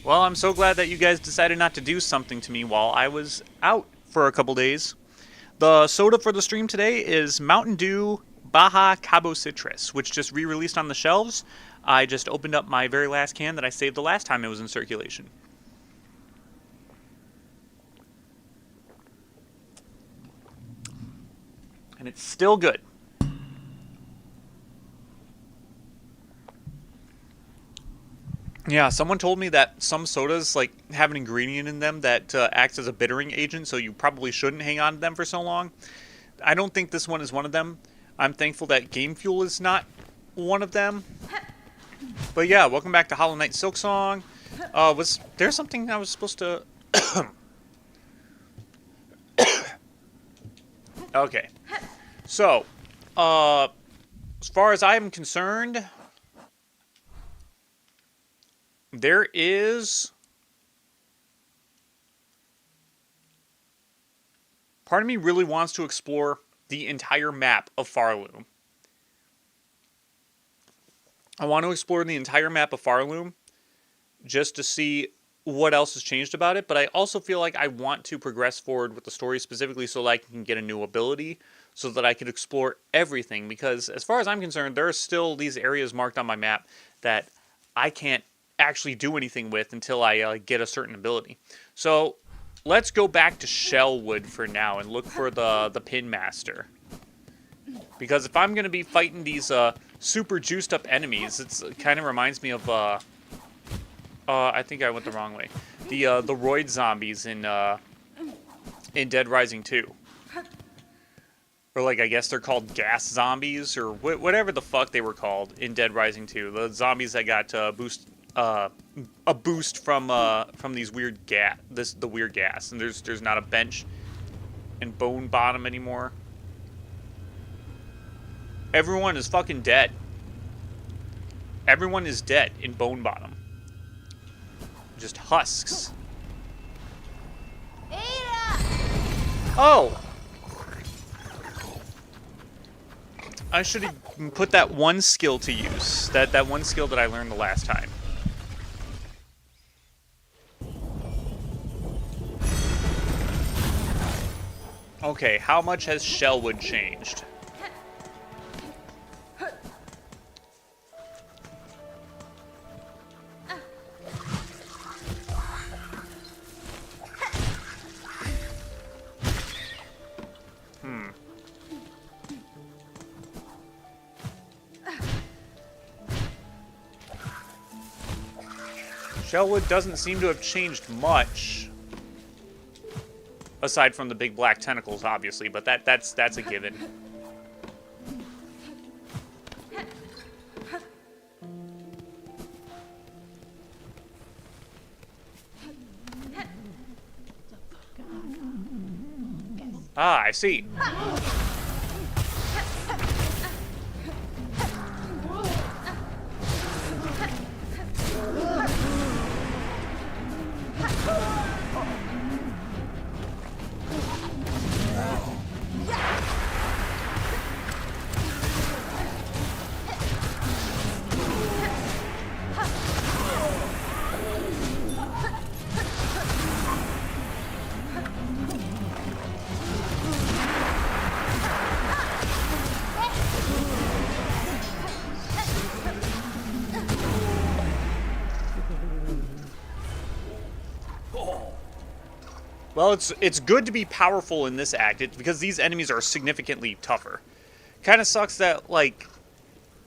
Well, I'm so glad that you guys decided not to do something to me while I was out for a couple days. The soda for the stream today is Mountain Dew Baja Cabo Citrus, which just re-released on the shelves. I just opened up my very last can that I saved the last time it was in circulation. And it's still good. Yeah, someone told me that some sodas have an ingredient in them that acts as a bittering agent, so you probably shouldn't hang on to them for so long. I don't think this one is one of them. I'm thankful that Game Fuel is not one of them. But yeah, welcome back to Hollow Knight Silksong. Was there something I was supposed to... Okay. So, as far as I'm concerned... There is... Part of me really wants to explore the entire map of Farloom. I want to explore the entire map of Farloom just to see what else has changed about it, but I also feel like I want to progress forward with the story specifically so that I can get a new ability, so that I can explore everything, because as far as I'm concerned, there are still these areas marked on my map that I can't actually do anything with until I get a certain ability. So let's go back to Shellwood for now and look for the Pin Master. Because if I'm going to be fighting these super juiced up enemies, it kind of reminds me of I think I went the wrong way. The roid zombies in Dead Rising 2. Or I guess they're called gas zombies or whatever the fuck they were called in Dead Rising 2. The zombies that got a boost from these weird the weird gas, and there's not a bench in Bone Bottom anymore. Everyone is fucking dead. Everyone is dead in Bone Bottom. Just husks. Oh! I should have put that one skill to use. That one skill that I learned the last time. Okay, how much has Shellwood changed? Shellwood doesn't seem to have changed much. Aside from the big black tentacles, obviously, but that's a given. Ah, I see. Well, it's good to be powerful in this act, because these enemies are significantly tougher. Kind of sucks that,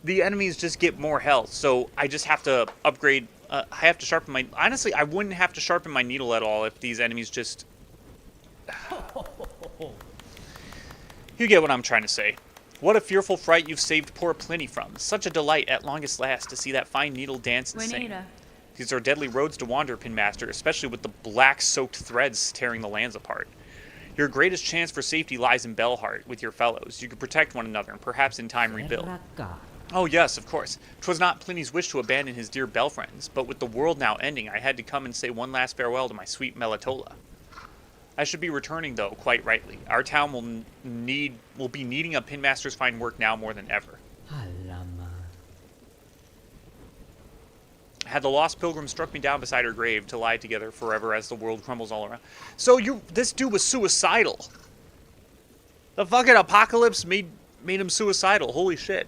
the enemies just get more health, so I just have to upgrade. I have to sharpen my... Honestly, I wouldn't have to sharpen my needle at all if these enemies just... You get what I'm trying to say. What a fearful fright you've saved poor Pliny from. Such a delight at longest last to see that fine needle dance and sing. These are deadly roads to wander, Pin Master, especially with the black-soaked threads tearing the lands apart. Your greatest chance for safety lies in Bellheart with your fellows. You could protect one another and perhaps in time rebuild. Oh yes, of course. 'Twas not Pliny's wish to abandon his dear bell friends, but with the world now ending, I had to come and say one last farewell to my sweet Melitola. I should be returning, though, quite rightly. Our town will be needing a Pin Master's fine work now more than ever. Had the lost pilgrim struck me down beside her grave to lie together forever as the world crumbles all around. So this dude was suicidal. The fucking apocalypse made him suicidal. Holy shit.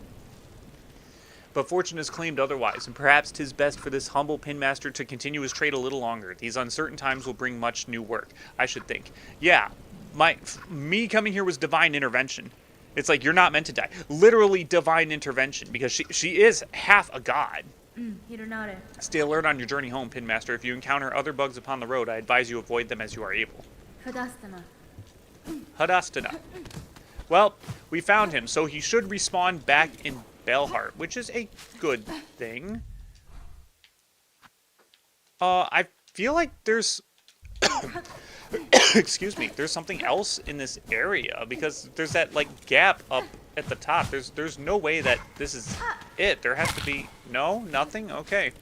But fortune has claimed otherwise, and perhaps 'tis best for this humble pinmaster to continue his trade a little longer. These uncertain times will bring much new work, I should think. Yeah, me coming here was divine intervention. It's like, you're not meant to die. Literally divine intervention, because she is half a god. Stay alert on your journey home, Pinmaster. If you encounter other bugs upon the road, I advise you avoid them as you are able. Hadastana. Well, we found him, so he should respawn back in Belheart, which is a good thing. I feel like there's... Excuse me. There's something else in this area, because there's that, like, gap up at the top. There's no way that this is it. There has to be... No? Nothing? Okay.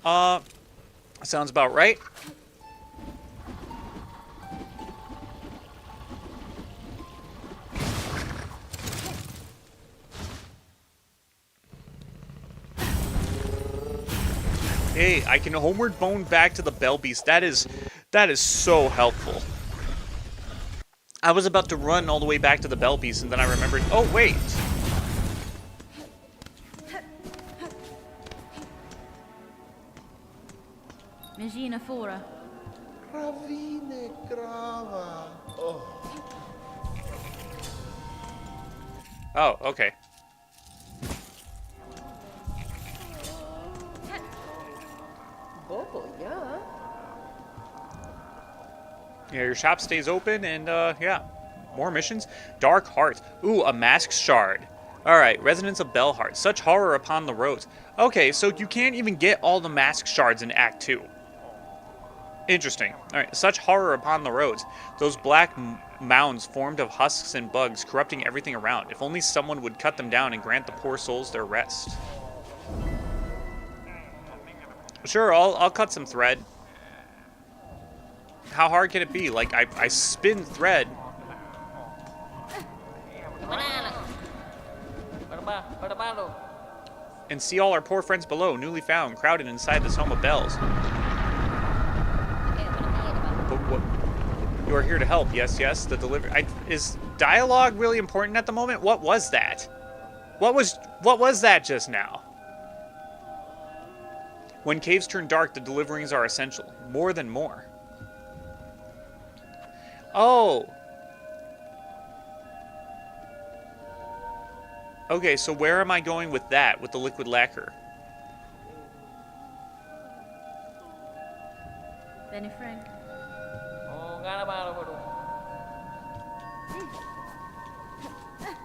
Sounds about right. Hey, I can homeward bone back to the Bell Beast. That is so helpful. I was about to run all the way back to the Bell Beast, and then I remembered, oh, wait. Regina Fora. Ravine grava. Oh, okay. Yeah, your shop stays open, and, yeah. More missions. Dark Heart. Ooh, a mask shard. Alright, residents of Belheart. Such horror upon the roads. Okay, so you can't even get all the mask shards in Act 2. Interesting. Alright, such horror upon the roads. Those black mounds formed of husks and bugs, corrupting everything around. If only someone would cut them down and grant the poor souls their rest. Sure, I'll cut some thread. How hard can it be? Like, I spin thread. And see all our poor friends below, newly found, crowded inside this home of bells. But what? You are here to help. Yes, yes. The delivery. Is dialogue really important at the moment? What was that? What was that just now? When caves turn dark, the deliverings are essential. More than more. Oh. Okay, so where am I going with that, with the liquid lacquer? Benny Frank.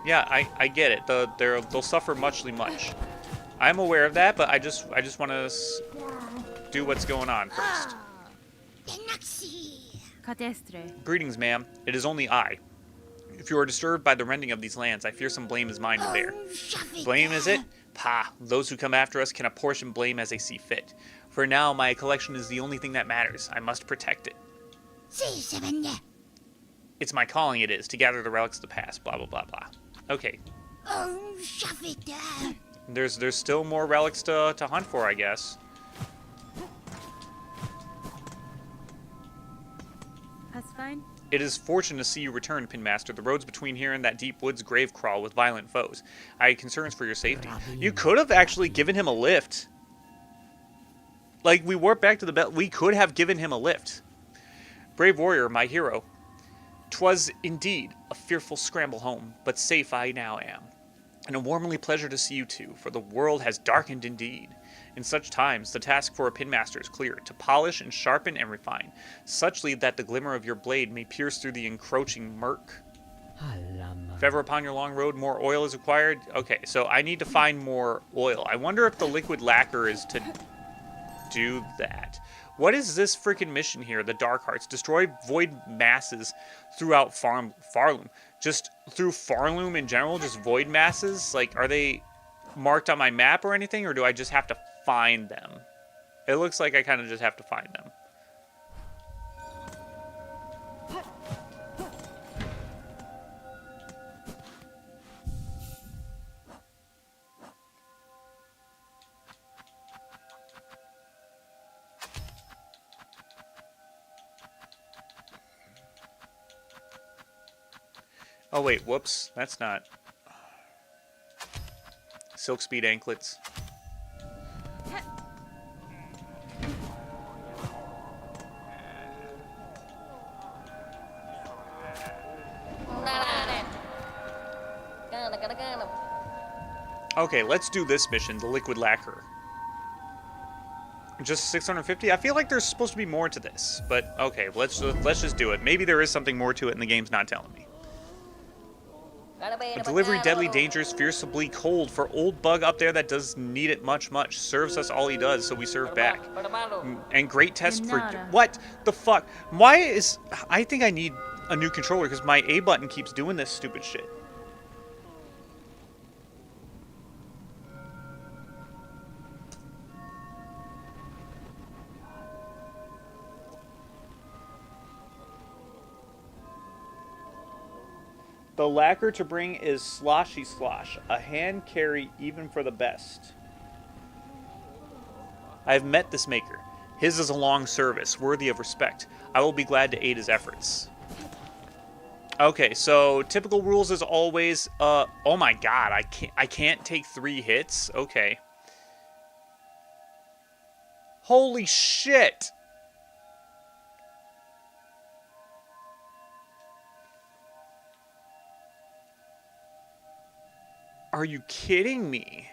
Yeah, I get it. They'll suffer muchly much. I'm aware of that, but I just want to do what's going on first. Greetings, ma'am. It is only I. If you are disturbed by the rending of these lands, I fear some blame is mine to bear. Blame, is it? Pah, those who come after us can apportion blame as they see fit. For now, my collection is the only thing that matters. I must protect it. It's my calling, it is, to gather the relics of the past, blah, blah, blah, blah. Okay. There's still more relics to hunt for, I guess. That's fine. It is fortunate to see you return, Pinmaster. The roads between here and that deep woods grave crawl with violent foes. I had concerns for your safety. You could have actually given him a lift. Like, we warped back to the belt. We could have given him a lift. Brave warrior, my hero. 'Twas indeed a fearful scramble home, but safe I now am. And a warmly pleasure to see you too, for the world has darkened indeed. In such times, the task for a pinmaster is clear, to polish and sharpen and refine, suchly that the glimmer of your blade may pierce through the encroaching murk. If ever upon your long road more oil is required... Okay, so I need to find more oil. I wonder if the liquid lacquer is to do that. What is this freaking mission here, the Dark Hearts? Destroy void masses throughout Farloom. Just through Farloom in general, just void masses? Like, are they marked on my map or anything, or do I just have to find them? It looks like I kind of just have to find them. Oh, wait. Whoops. That's not... Silk Speed Anklets. Okay, let's do this mission, the Liquid Lacquer. Just 650? I feel like there's supposed to be more to this, but okay, let's just do it. Maybe there is something more to it and the game's not telling me. A delivery deadly dangerous, fiercely cold for old bug up there that does need it much. Serves us all he does, so we serve back. And great test for... What the fuck? Why is... I think I need a new controller because my A button keeps doing this stupid shit. The lacquer to bring is sloshy slosh, a hand carry even for the best. I have met this maker. His is a long service, worthy of respect. I will be glad to aid his efforts. Okay, so typical rules as always. Oh my god, I can't take 3 hits. Okay. Holy shit! Are you kidding me?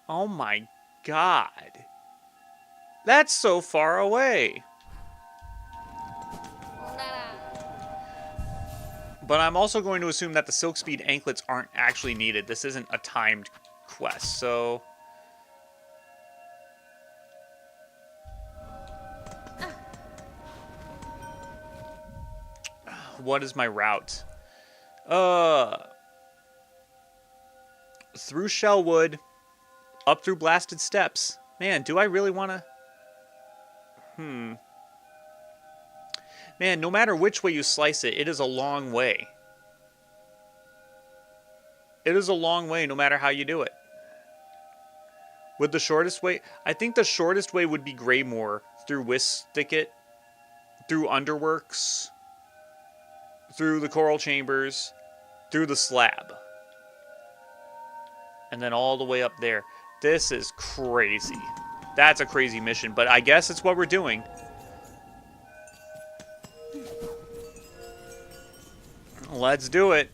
Oh my god. That's so far away. But I'm also going to assume that the Silk Speed Anklets aren't actually needed. This isn't a timed quest, so... What is my route? Through Shellwood, up through Blasted Steps. Man, do I really want to... Man, no matter which way you slice it, it is a long way. It is a long way no matter how you do it. Would the shortest way... I think the shortest way would be Greymoor, through Wissticket, through Underworks, through the Coral Chambers, through the Slab. And then all the way up there. This is crazy. That's a crazy mission, but I guess it's what we're doing. Let's do it.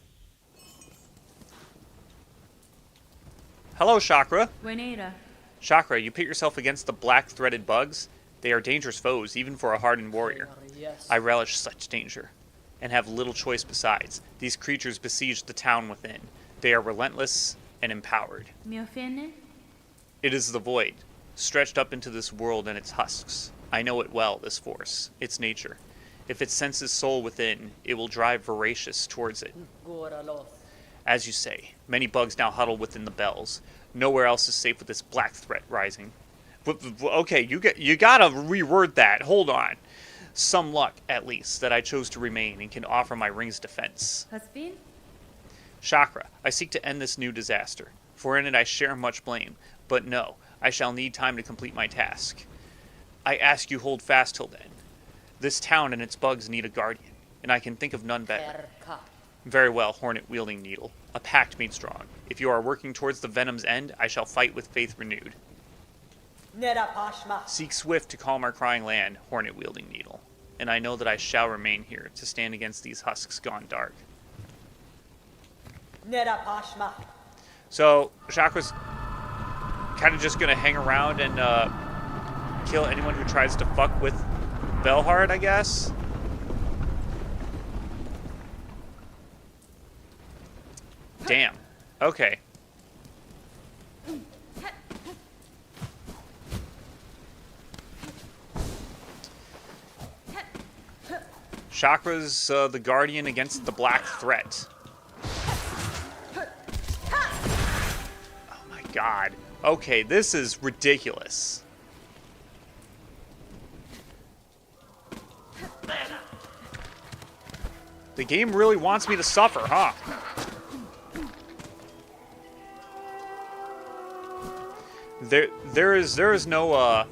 Hello, Chakra. Buenera. Chakra, you pit yourself against the black-threaded bugs? They are dangerous foes, even for a hardened warrior. I relish such danger, and have little choice besides. These creatures besiege the town within. They are relentless and empowered. Miofene? It is the void, stretched up into this world and its husks. I know it well, this force, its nature. If it senses soul within, it will drive voracious towards it. As you say, many bugs now huddle within the bells. Nowhere else is safe with this black threat rising. Okay, you gotta reword that. Hold on. Some luck, at least, that I chose to remain and can offer my ring's defense. Haspin? Chakra, I seek to end this new disaster, for in it I share much blame. But no, I shall need time to complete my task. I ask you hold fast till then. This town and its bugs need a guardian, and I can think of none better. Very well, hornet-wielding needle. A pact made strong. If you are working towards the venom's end, I shall fight with faith renewed. Seek swift to calm our crying land, hornet-wielding needle. And I know that I shall remain here to stand against these husks gone dark. So, Chakra's kind of just going to hang around and kill anyone who tries to fuck with Belhard, I guess? Damn. Okay. Chakra's the guardian against the black threat. Oh my god. Okay, this is ridiculous. The game really wants me to suffer, huh? There is no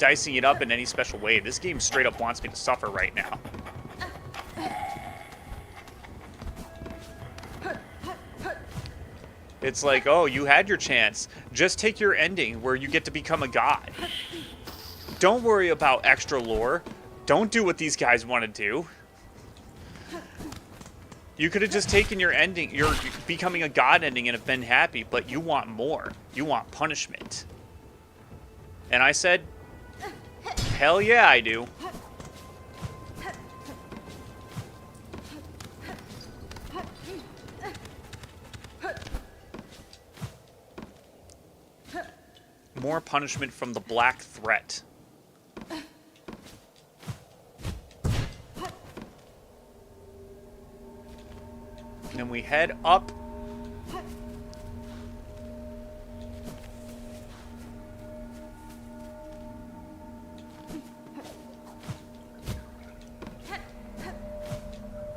dicing it up in any special way. This game straight up wants me to suffer right now. It's like, oh, you had your chance. Just take your ending where you get to become a god. Don't worry about extra lore. Don't do what these guys want to do. You could have just taken your ending, your becoming a god ending, and have been happy, but you want more. You want punishment. And I said, hell yeah, I do. More punishment from the Black Threat. And then we head up.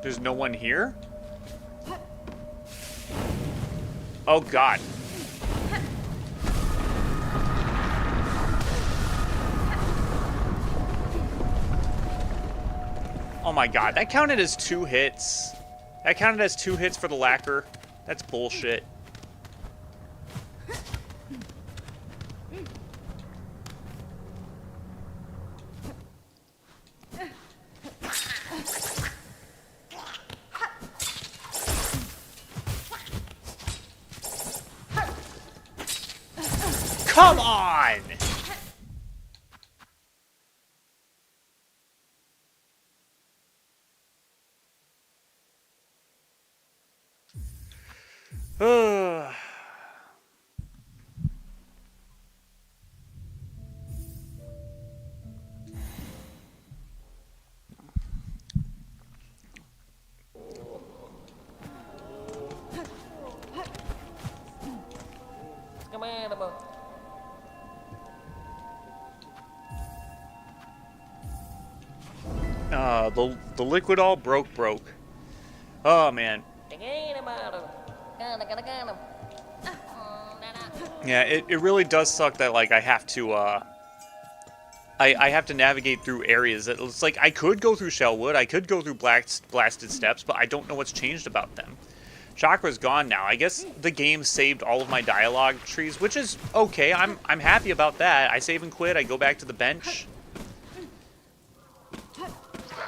There's no one here? Oh, God. Oh my god, that counted as 2 hits. That counted as 2 hits for the lacquer. That's bullshit. Come on! The liquid all broke. Oh, man. Yeah, it really does suck that, like, I have to, I have to navigate through areas that it's like I could go through Shellwood, I could go through Blasted Steps, but I don't know what's changed about them. Chakra's gone now. I guess the game saved all of my dialogue trees, which is okay. I'm happy about that. I save and quit. I go back to the bench.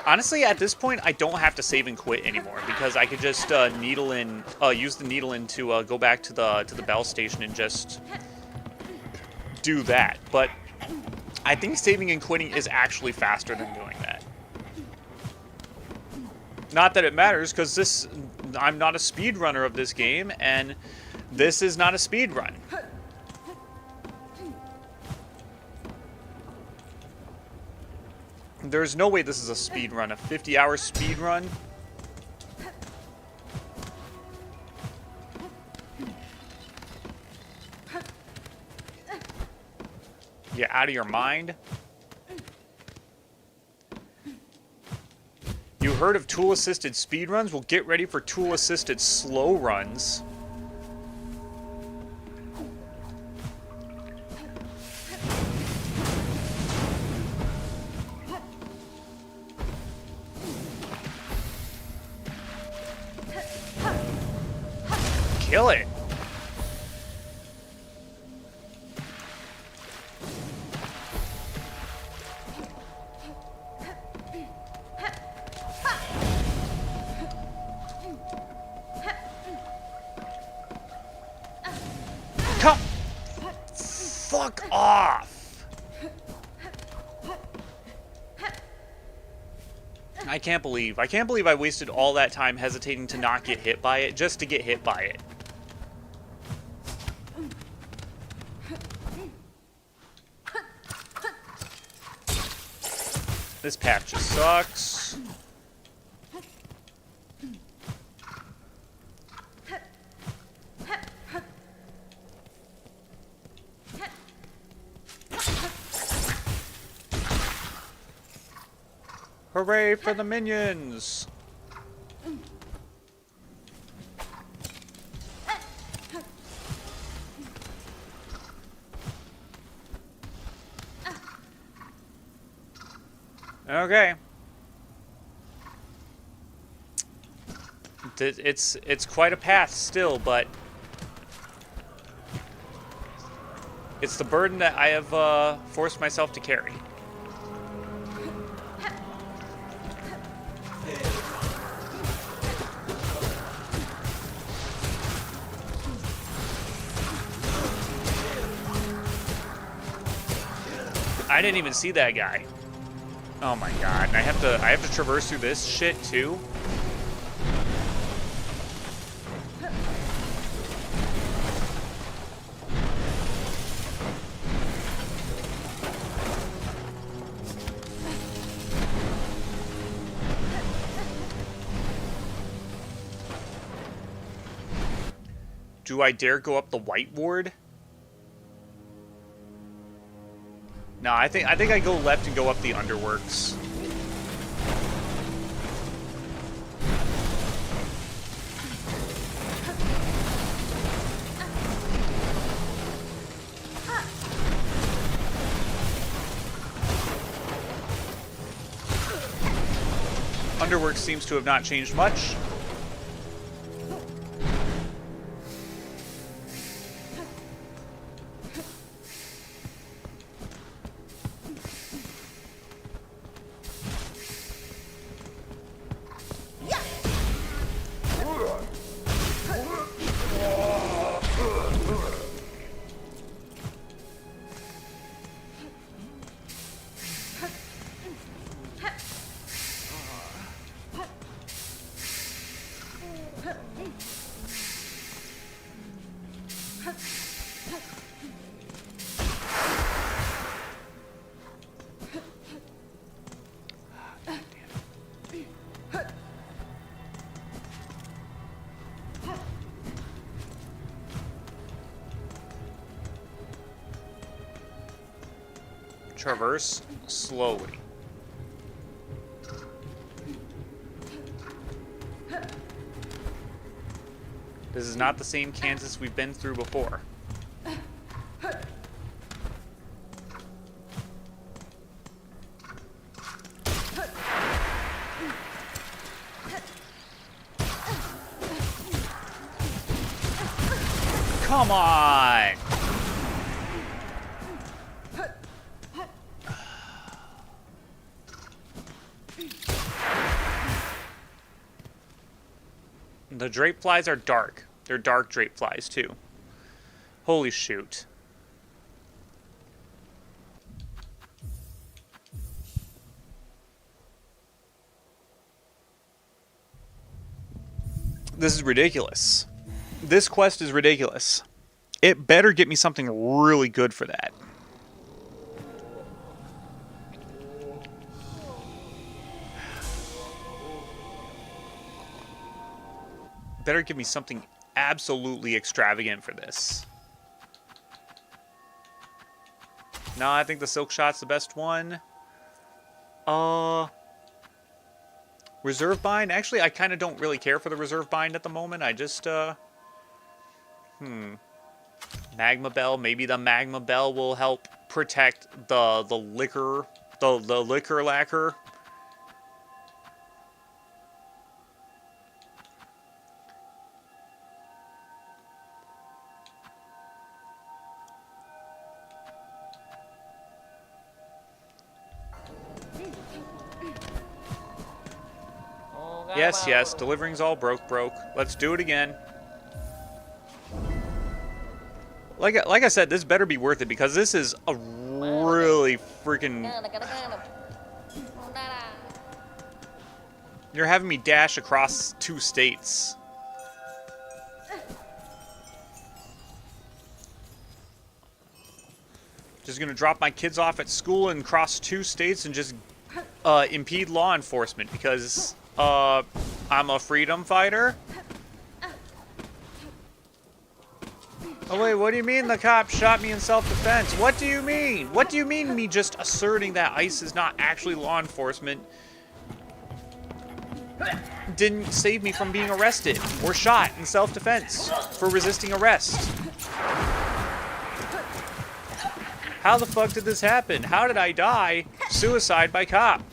Honestly, at this point, I don't have to save and quit anymore because I could just needle in, use the needle in to go back to the bell station and just do that. But I think saving and quitting is actually faster than doing that. Not that it matters, because I'm not a speedrunner of this game, and this is not a speedrun. There's no way this is a speedrun, a 50-hour speedrun. You out of your mind? You heard of tool-assisted speedruns? Well, get ready for tool-assisted slow runs. Kill it. Come. Fuck off. I can't believe I wasted all that time hesitating to not get hit by it just to get hit by it. This path just sucks. Hooray for the minions! Okay. It's quite a path still, but it's the burden that I have forced myself to carry. I didn't even see that guy. Oh my god! And I have to traverse through this shit too. Do I dare go up the white ward? No, I think I go left and go up the underworks. Underworks seems to have not changed much. Traverse slowly. This is not the same Kansas we've been through before. Come on! The drape flies are dark. They're dark drape flies, too. Holy shoot. This is ridiculous. This quest is ridiculous. It better get me something really good for that. Better give me something absolutely extravagant for this. No, I think the silk shot's the best one. Reserve bind? Actually, I kind of don't really care for the reserve bind at the moment. I just, Magma Bell. Maybe the Magma Bell will help protect the liquor, the liquor lacquer. Yes, yes, delivering's all broke. Let's do it again. Like I said, this better be worth it because this is a really freaking... You're having me dash across 2 states. Just gonna drop my kids off at school and cross 2 states and just impede law enforcement because I'm a freedom fighter. Oh wait, what do you mean the cop shot me in self-defense? What do you mean? What do you mean me just asserting that ICE is not actually law enforcement didn't save me from being arrested or shot in self-defense for resisting arrest? How the fuck did this happen? How did I die? Suicide by cop.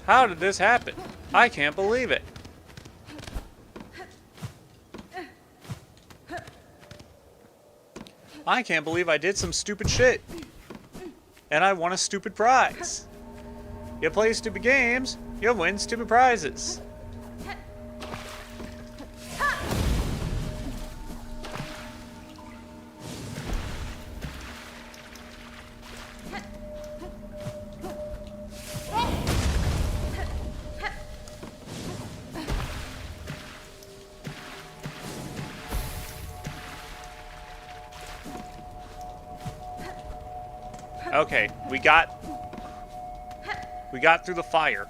How did this happen? I can't believe it. I can't believe I did some stupid shit. And I won a stupid prize. You play stupid games, you'll win stupid prizes. Okay, we got through the fire.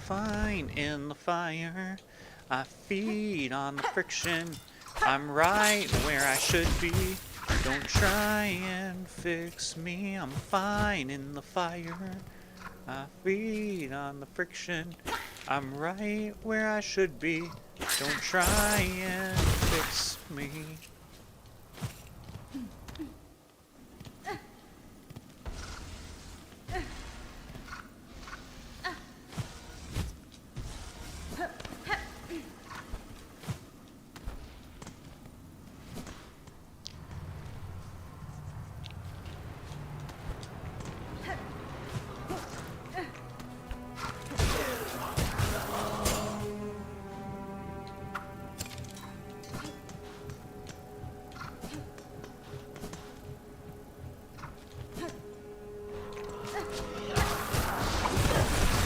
Fine in the fire, I feed on the friction. I'm right where I should be. Don't try and fix me. I'm fine in the fire. I feed on the friction. I'm right where I should be. Don't try and fix me.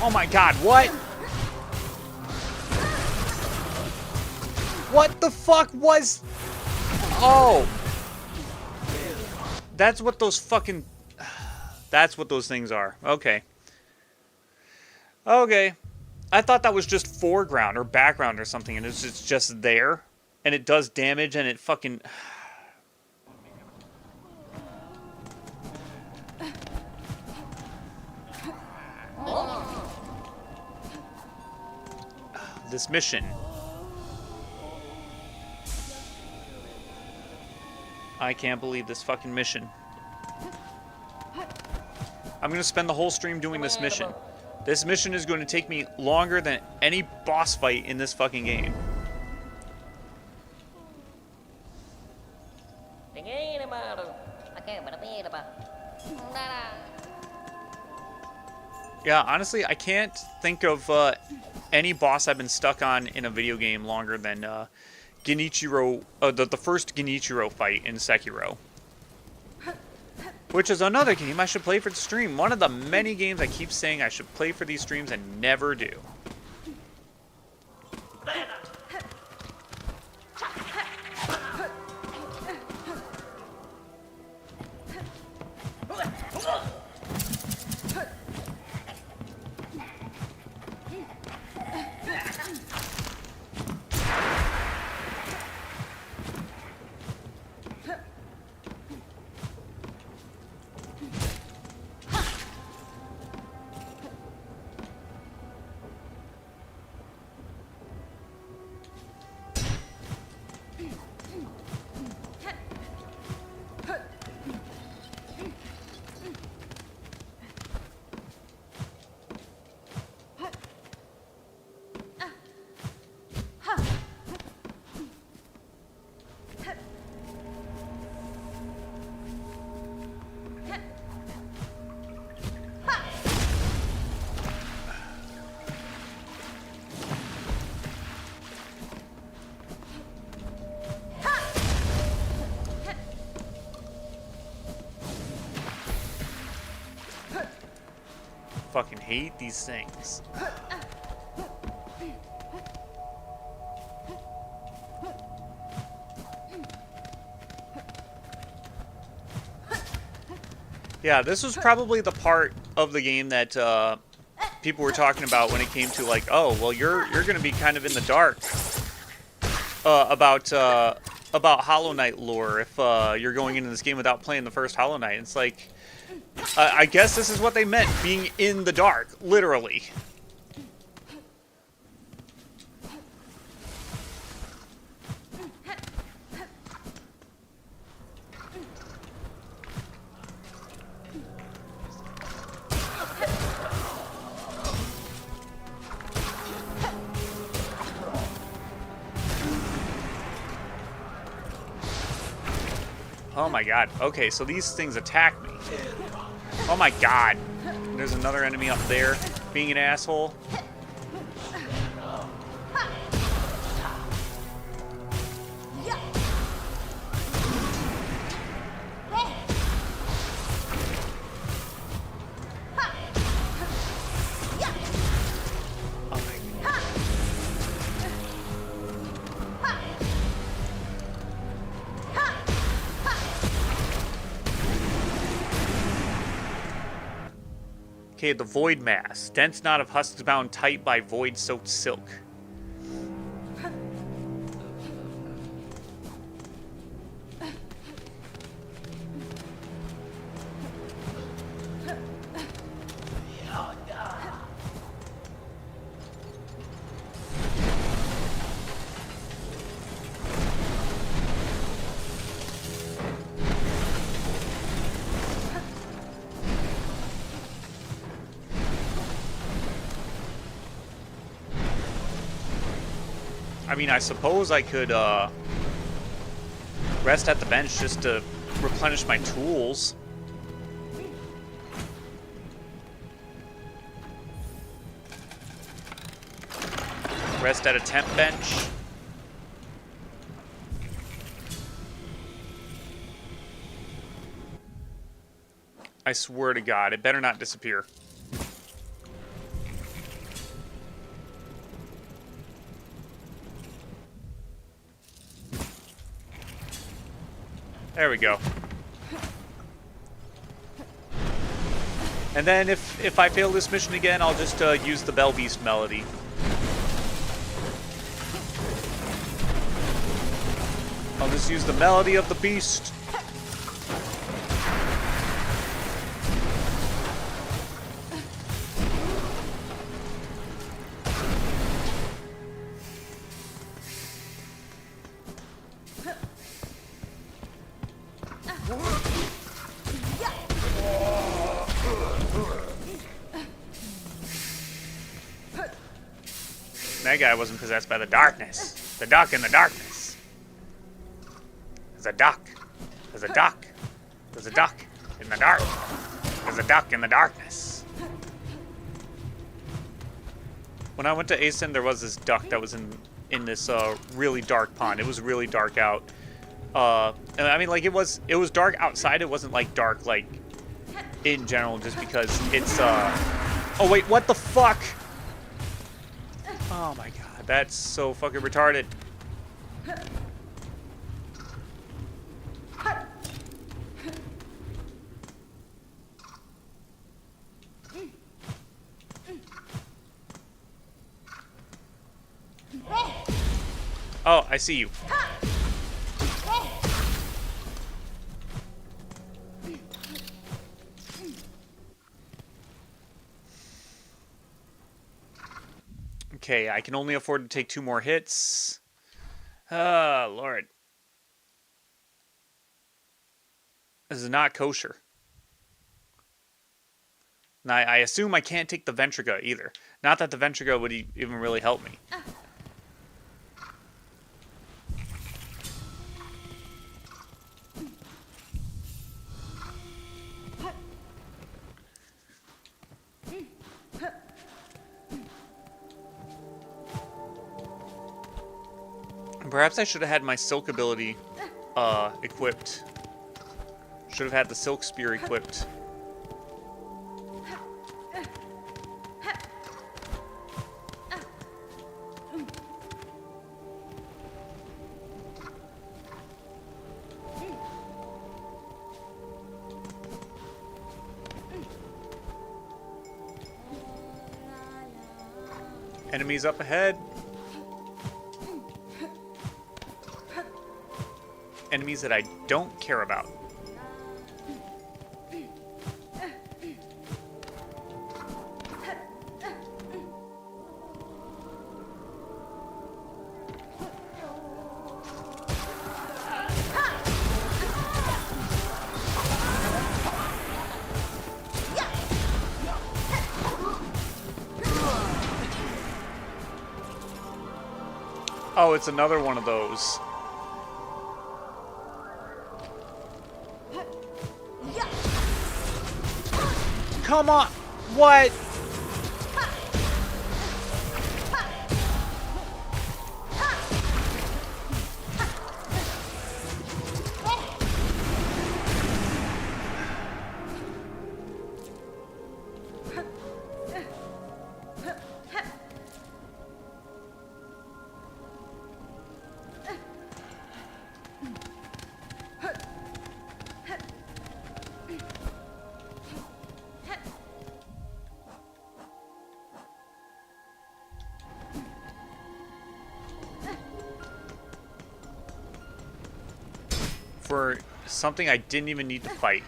Oh my god, what? What the fuck was... Oh! That's what those fucking... That's what those things are. Okay. Okay. I thought that was just foreground or background or something, and it's just there. And it does damage, and it fucking... This mission. I can't believe this fucking mission. I'm gonna spend the whole stream doing this mission. This mission is going to take me longer than any boss fight in this fucking game. Yeah, honestly, I can't think of any boss I've been stuck on in a video game longer than Genichiro, the first Genichiro fight in Sekiro. Which is another game I should play for the stream. One of the many games I keep saying I should play for these streams and never do. Fucking hate these things. Yeah, this was probably the part of the game that people were talking about when it came to like, oh, well, you're gonna be kind of in the dark about Hollow Knight lore if you're going into this game without playing the first Hollow Knight. It's like, I guess this is what they meant, being in the dark, literally. Oh my god. Okay, so these things attack me. Oh my god. There's another enemy up there being an asshole. Okay, the Void Mass. Dense knot of husks bound tight by void-soaked silk. I mean, I suppose I could rest at the bench just to replenish my tools. Rest at a temp bench. I swear to God, it better not disappear. There we go. And then if I fail this mission again, I'll just use the Bell Beast melody. I'll just use the melody of the beast. That guy wasn't possessed by the darkness. The duck in the darkness. There's a duck. There's a duck. There's a duck in the dark. There's a duck in the darkness. When I went to Asen, there was this duck that was in this really dark pond. It was really dark out. And I mean, like it was dark outside. It wasn't like dark like in general, just because it's Oh wait, what the fuck? Oh my god, that's so fucking retarded. Oh, I see you. Okay, I can only afford to take 2 more hits. Oh, Lord. This is not kosher. Now, I assume I can't take the Ventriga either. Not that the Ventriga would even really help me. Perhaps I should have had my Silk ability equipped. Should have had the Silk Spear equipped. Enemies up ahead. Enemies that I don't care about. Oh, it's another one of those. Come on. What? For something I didn't even need to fight.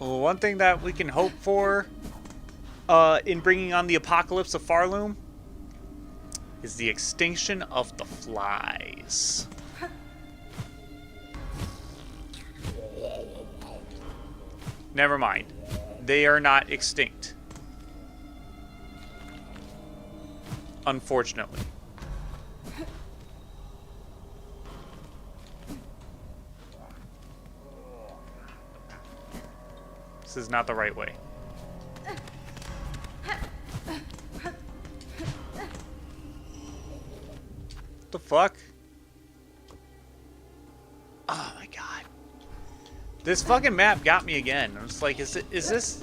Well, one thing that we can hope for in bringing on the apocalypse of Farloom is the extinction of the flies. Never mind. They are not extinct. Unfortunately. This is not the right way. What the fuck? Oh my god. This fucking map got me again. I'm just like, is this?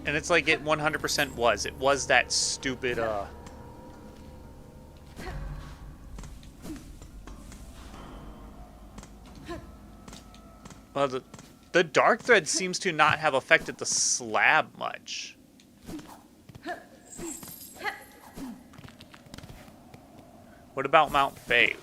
And it's like it 100% was. It was that stupid, Well, the dark thread seems to not have affected the slab much. What about Mount Faye?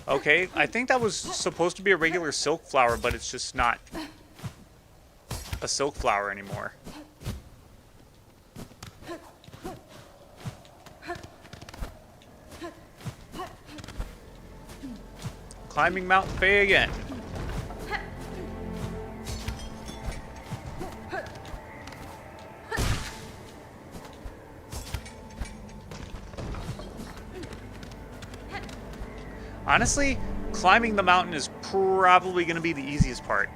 Okay, I think that was supposed to be a regular silk flower, but it's just not a silk flower anymore. Climbing Mount Faye again. Honestly, climbing the mountain is probably going to be the easiest part.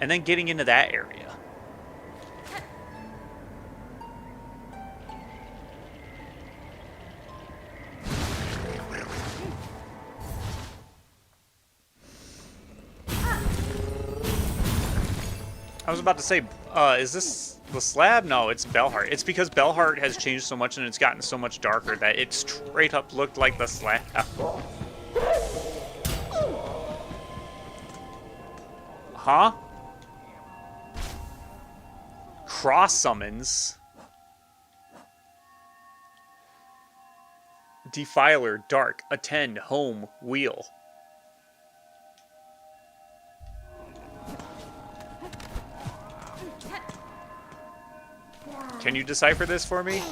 And then getting into that area. I was about to say, is this the slab? No, it's Belheart. It's because Belheart has changed so much and it's gotten so much darker that it straight up looked like the slab. Huh? Cross summons. Defiler, dark, attend, home, wheel. Can you decipher this for me?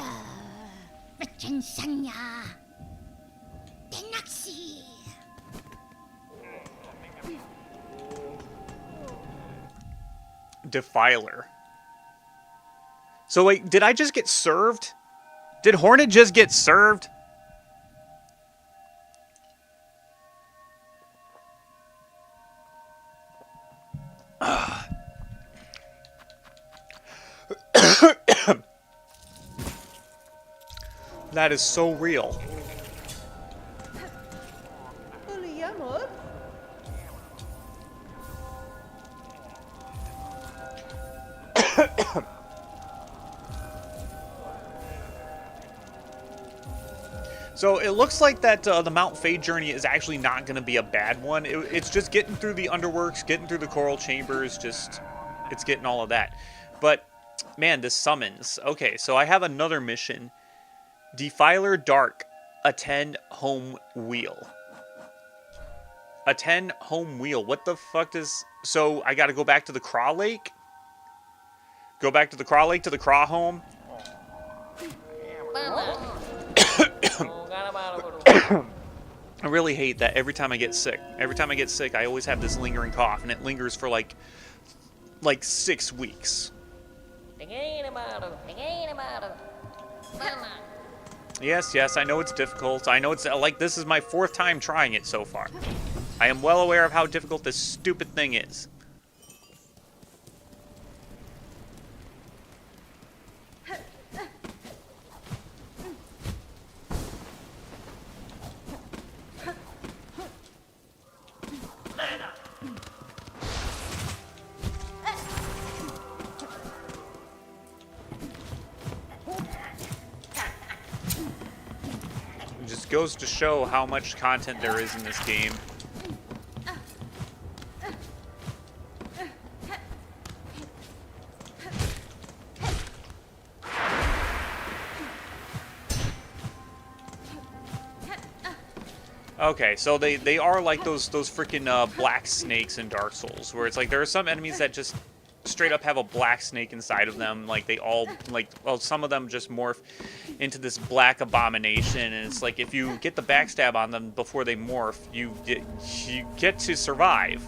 Defiler. So wait, did I just get served? Did Hornet just get served? That is so real. So it looks like that the Mount Faye journey is actually not going to be a bad one. It's just getting through the underworks, getting through the coral chambers, it's getting all of that. But, man, this summons. Okay, so I have another mission. Defiler Dark, attend home wheel. A 10 home wheel. What the fuck does... So I gotta go back to the Craw Lake? Go back to the Craw Lake, to the Craw home? I really hate that every time I get sick. Every time I get sick, I always have this lingering cough, and it lingers for like 6 weeks. Yes, I know it's difficult. I know it's like this is my 4th time trying it so far. I am well aware of how difficult this stupid thing is. It just goes to show how much content there is in this game. Okay, so they are like those freaking black snakes in Dark Souls, where it's like there are some enemies that just straight up have a black snake inside of them. Like they all well, some of them just morph into this black abomination, and it's like if you get the backstab on them before they morph, you get to survive.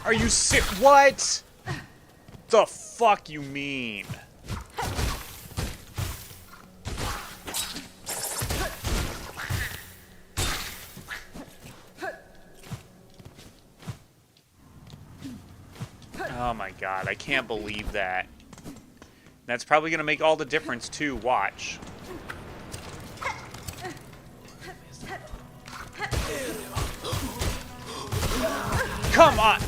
Are you sick? What? The fuck you mean? Oh my god, I can't believe that. That's probably gonna make all the difference too, watch. Come on!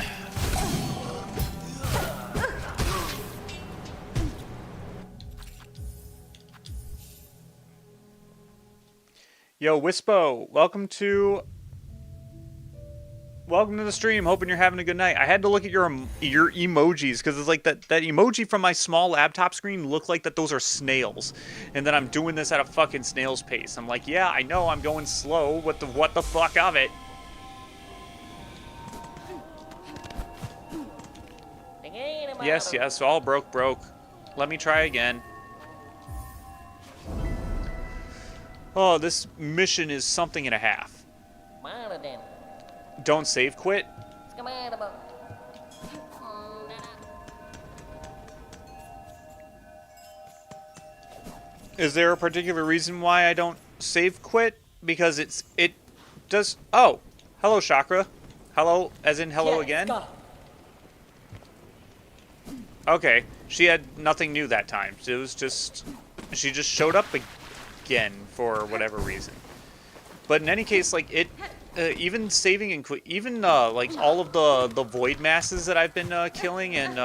Yo, Wispo, welcome to the stream. Hoping you're having a good night. I had to look at your emojis because it's like that emoji from my small laptop screen looked like that those are snails, and then I'm doing this at a fucking snail's pace. I'm like, yeah, I know I'm going slow. What the fuck of it? Yes, all broke. Let me try again. Oh, this mission is something and a half. Don't save quit? Is there a particular reason why I don't save quit? Because it does... Oh, hello, Chakra. Hello, as in hello again? Okay, she had nothing new that time. It was just... She just showed up again for whatever reason. But in any case, like, it... even saving and even like all of the void masses that I've been killing and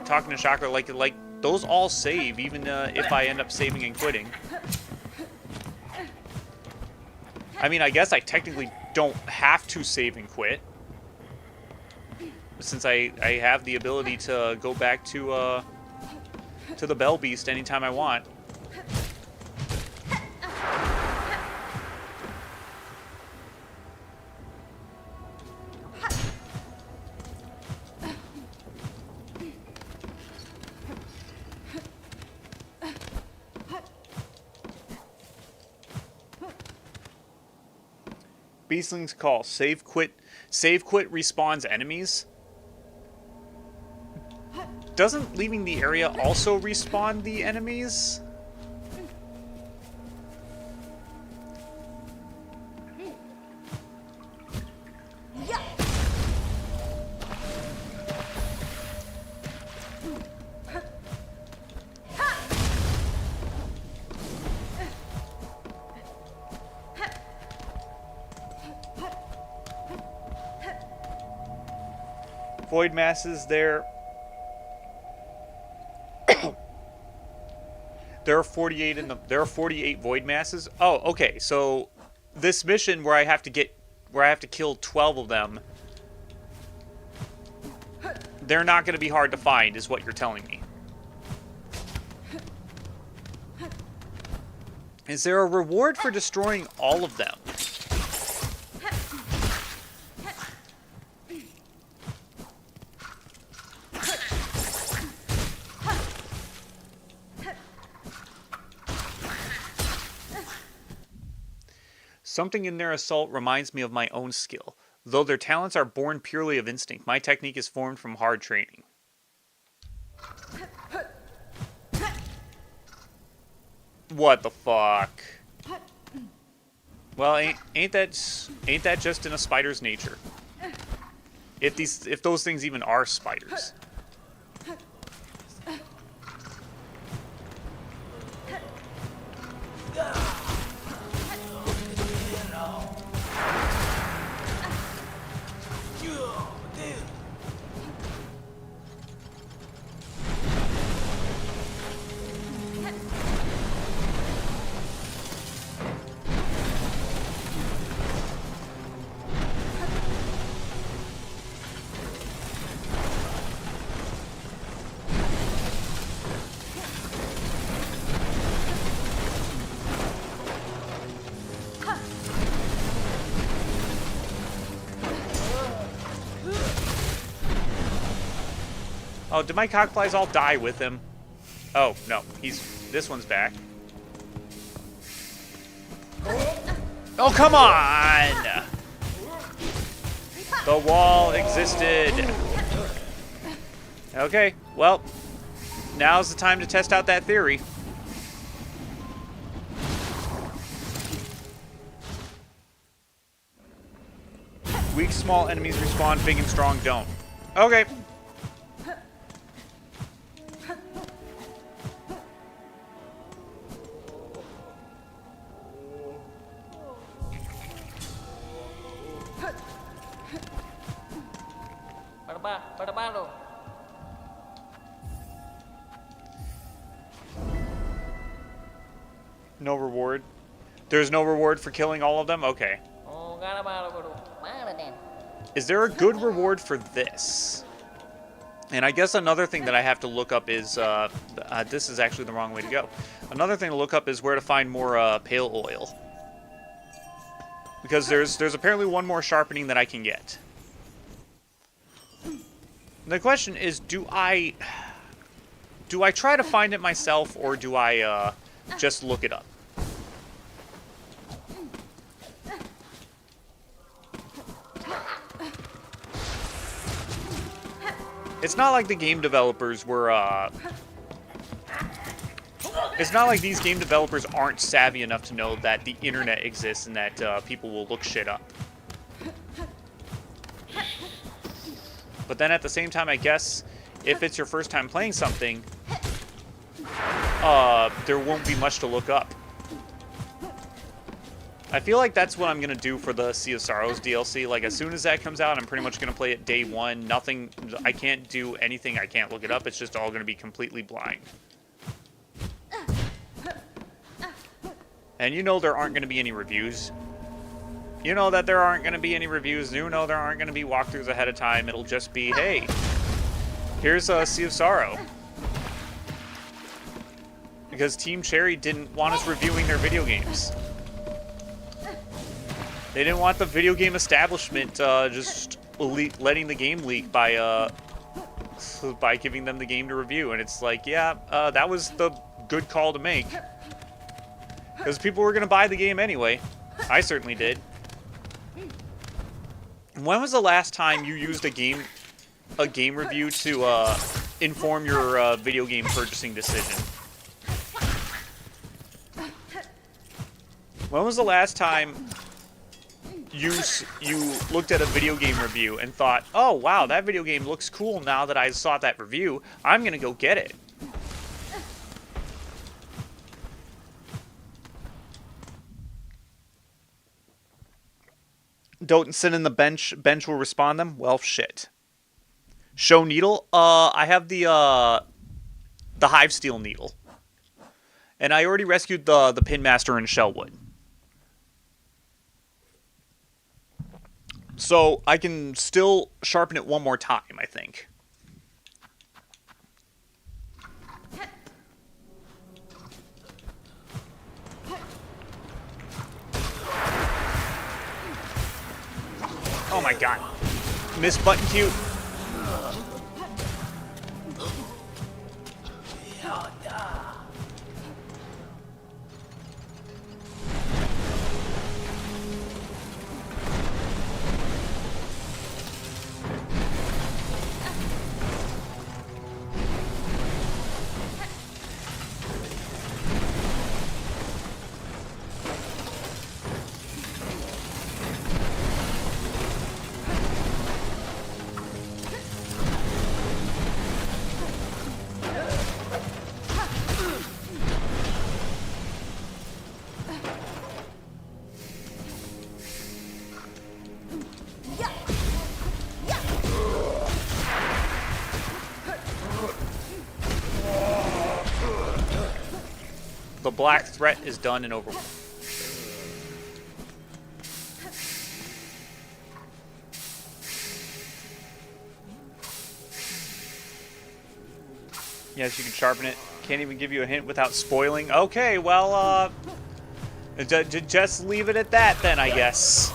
talking to Chakra, like those all save even if I end up saving and quitting. I mean, I guess I technically don't have to save and quit since I have the ability to go back to the Bell Beast anytime I want. Beastling's Call. Save quit respawns enemies. Doesn't leaving the area also respawn the enemies? Void masses there. There are 48 in the. There are 48 void masses. Oh, okay. So this mission where I have to kill 12 of them. They're not going to be hard to find, is what you're telling me. Is there a reward for destroying all of them? Something in their assault reminds me of my own skill. Though their talents are born purely of instinct, my technique is formed from hard training. What the fuck? Well, ain't that just in a spider's nature? If those things even are spiders. Oh, did my cockflies all die with him? Oh, no. This one's back. Oh, come on! The wall existed. Okay, well, now's the time to test out that theory. Weak, small enemies respawn, big and strong don't. Okay. No reward. There's no reward for killing all of them? Okay. Is there a good reward for this? And I guess another thing that I have to look up is, this is actually the wrong way to go. Another thing to look up is where to find more pale oil. Because there's apparently one more sharpening that I can get. The question is, do I try to find it myself, or do I just look it up? It's not like the game developers were, it's not like these game developers aren't savvy enough to know that the internet exists and that people will look shit up. But then at the same time, I guess, if it's your first time playing something, there won't be much to look up. I feel like that's what I'm going to do for the Sea of Sorrows DLC. Like, as soon as that comes out, I'm pretty much going to play it day one. Nothing, I can't do anything, I can't look it up. It's just all going to be completely blind. And you know there aren't going to be any reviews. You know that there aren't going to be any reviews. You know there aren't going to be walkthroughs ahead of time. It'll just be, hey, here's a Sea of Sorrow. Because Team Cherry didn't want us reviewing their video games. They didn't want the video game establishment just letting the game leak by giving them the game to review. And it's like, yeah, that was the good call to make. Because people were going to buy the game anyway. I certainly did. When was the last time you used a game review to inform your video game purchasing decision? When was the last time you looked at a video game review and thought, oh wow, that video game looks cool now that I saw that review, I'm gonna go get it? Don't sit in the bench will respond them? Well, shit. Show needle. I have the hive steel needle, and I already rescued the pin master in Shellwood. So I can still sharpen it one more time, I think. Oh my god. Miss button cute. The black threat is done and over with. Yes, you can sharpen it. Can't even give you a hint without spoiling. Okay, well, just leave it at that then, I guess.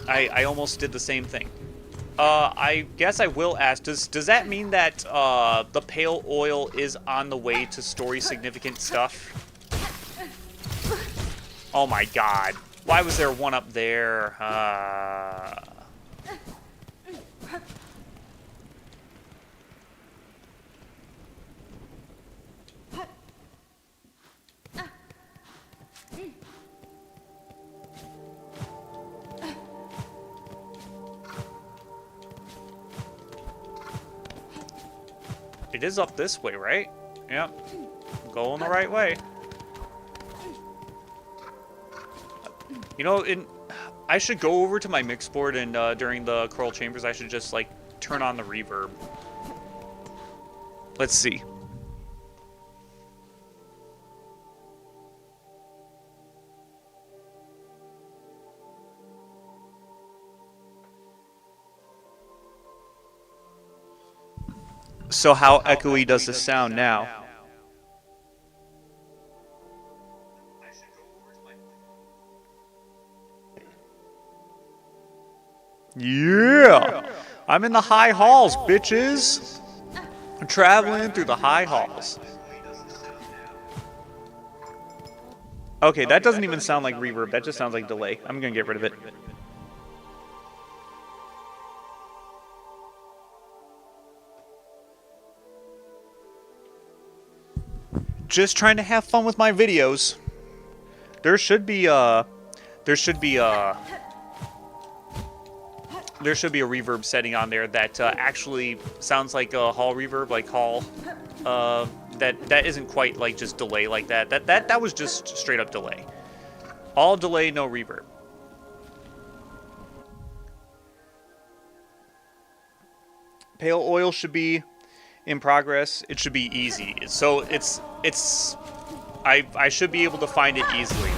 I almost did the same thing. I guess I will ask, does that mean that the pale oil is on the way to story significant stuff? Oh my god. Why was there one up there? It is up this way, right? Yep. Going the right way. You know, I should go over to my mix board and during the Coral Chambers, I should just, like, turn on the reverb. Let's see. So how echoey does this sound now? Yeah! I'm in the high halls, bitches! I'm traveling through the high halls. Okay, that doesn't even sound like reverb. That just sounds like delay. I'm gonna get rid of it. Just trying to have fun with my videos. There should be a reverb setting on there that actually sounds like a hall reverb, like hall. That isn't quite like just delay like that. That was just straight up delay. All delay, no reverb. Pale oil should be in progress. It should be easy. So I should be able to find it easily.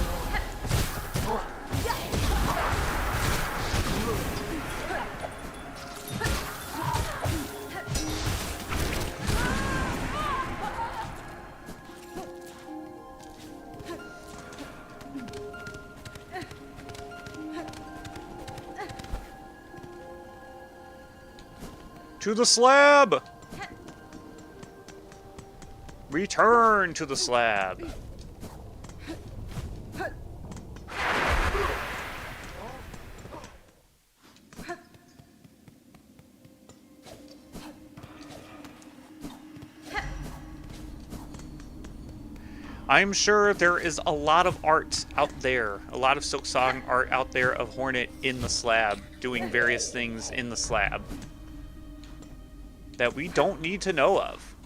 To the slab! Return to the slab. I'm sure there is a lot of art out there, a lot of Silksong art out there of Hornet in the slab, doing various things in the slab that we don't need to know of.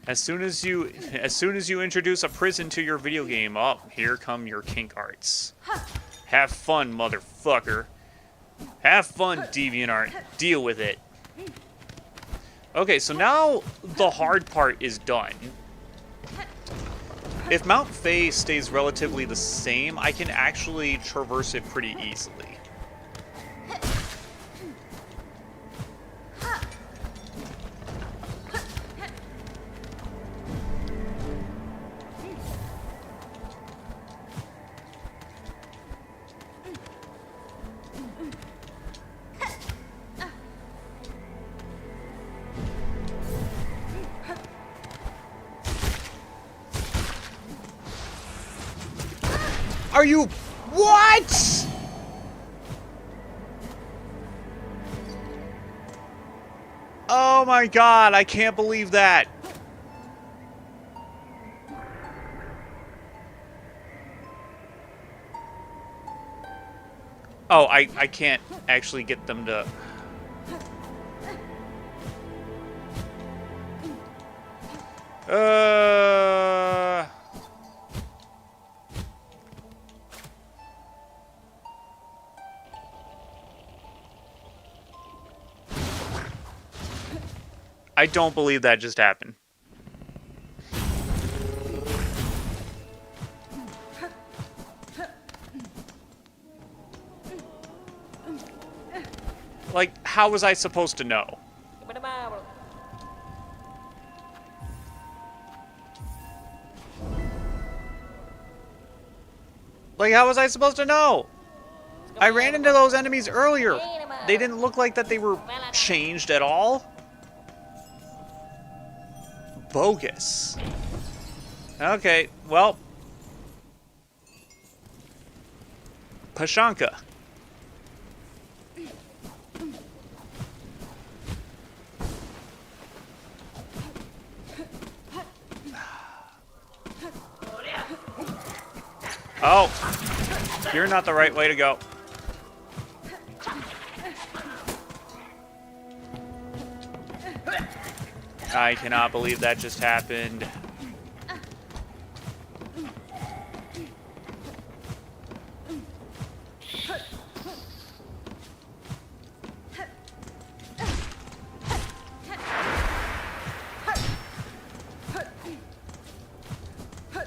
As soon as you introduce a prison to your video game, oh, here come your kink arts. Have fun, motherfucker. Have fun, DeviantArt. Deal with it. Okay, so now the hard part is done. If Mount Faye stays relatively the same, I can actually traverse it pretty easily. Are you... What?! Oh my god, I can't believe that. Oh, I can't actually get them to... I don't believe that just happened. Like, how was I supposed to know? Like, how was I supposed to know? I ran into those enemies earlier. They didn't look like that they were changed at all. Bogus. Okay, well. Pashanka. Oh, you're not the right way to go. I cannot believe that just happened.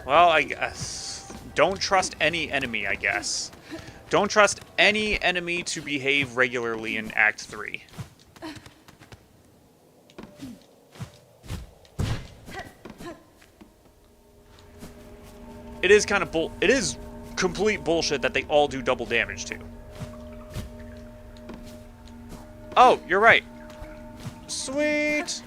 Well, I guess. Don't trust any enemy, I guess. Don't trust any enemy to behave regularly in Act 3. It is kind of it is complete bullshit that they all do double damage to. Oh, you're right. Sweet.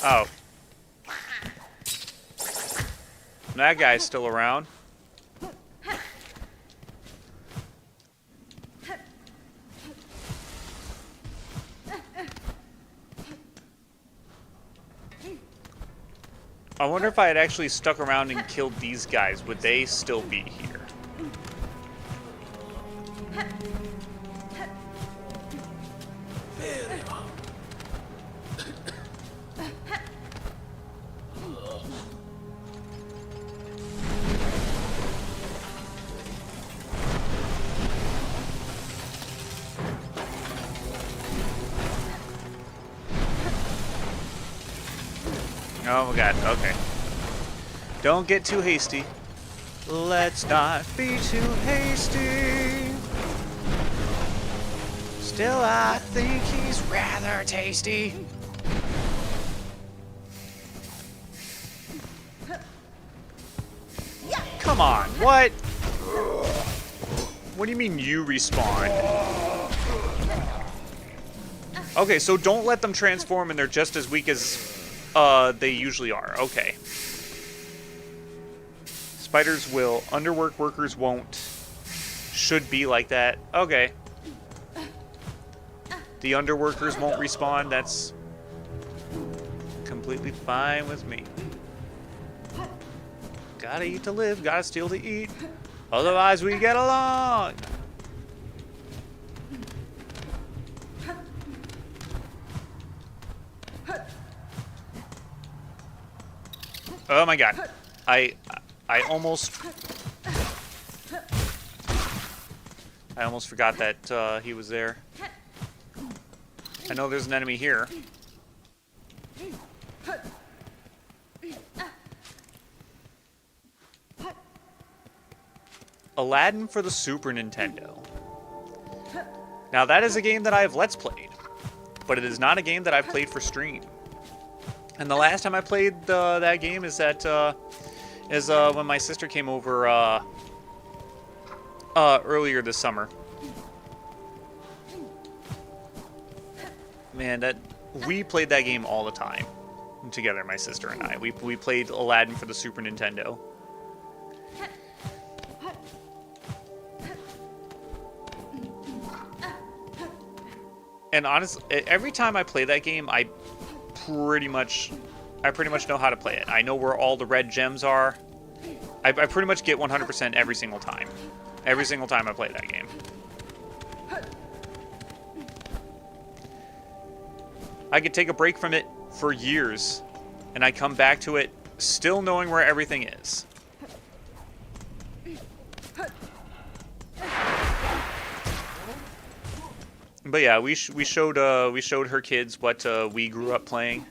Oh. That guy's still around. I wonder if I had actually stuck around and killed these guys, would they still be here? Oh my god, okay. Don't get too hasty. Let's not be too hasty. Still, I think he's rather tasty. Come on, what? What do you mean you respawn? Okay, so don't let them transform and they're just as weak as they usually are. Okay. Spiders will. Underwork workers won't. Should be like that. Okay. The underworkers won't respawn. That's completely fine with me. Gotta eat to live, gotta steal to eat. Otherwise we get along. Oh my god. I almost forgot that he was there. I know there's an enemy here. Aladdin for the Super Nintendo. Now that is a game that I have Let's Played, but it is not a game that I've played for stream. And the last time I played that game is when my sister came over earlier this summer. Man, we played that game all the time together, my sister and I. We played Aladdin for the Super Nintendo. And honestly, every time I play that game, I pretty much know how to play it. I know where all the red gems are. I pretty much get 100% every single time. Every single time I play that game. I could take a break from it for years, and I come back to it still knowing where everything is. But yeah, we showed her kids what we grew up playing.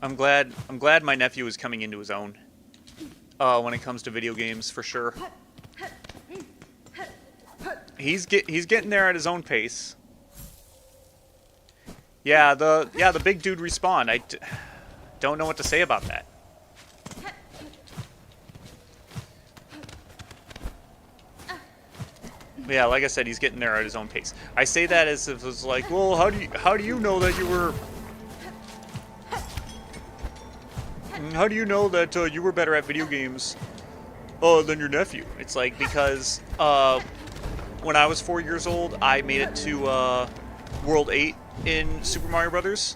I'm glad my nephew is coming into his own when it comes to video games, for sure. He's getting there at his own pace. Yeah, the big dude respawned. I don't know what to say about that. But yeah, like I said, he's getting there at his own pace. I say that as if it's like, well, how do you know that you were? How do you know that you were better at video games than your nephew? It's like, because when I was 4 years old, I made it to World 8 in Super Mario Brothers.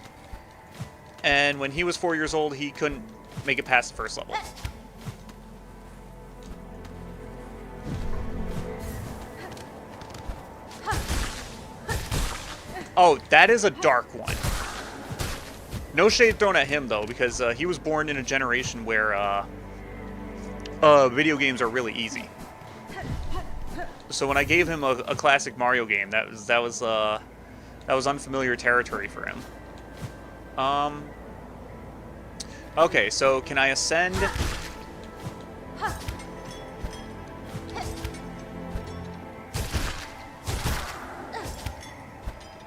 And when he was 4 years old, he couldn't make it past the first level. Oh, that is a dark one. No shade thrown at him, though, because he was born in a generation where video games are really easy. So when I gave him a classic Mario game, that was unfamiliar territory for him. Okay, so can I ascend?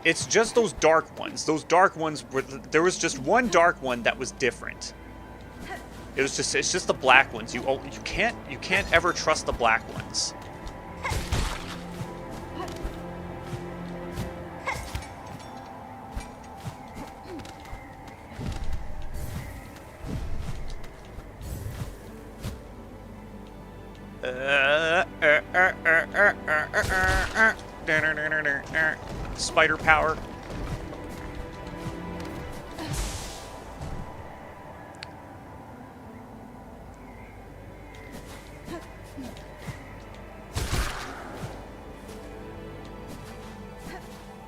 It's just those dark ones. Those dark ones there was just one dark one that was different. It's just the black ones. You can't ever trust the black ones. Spider power.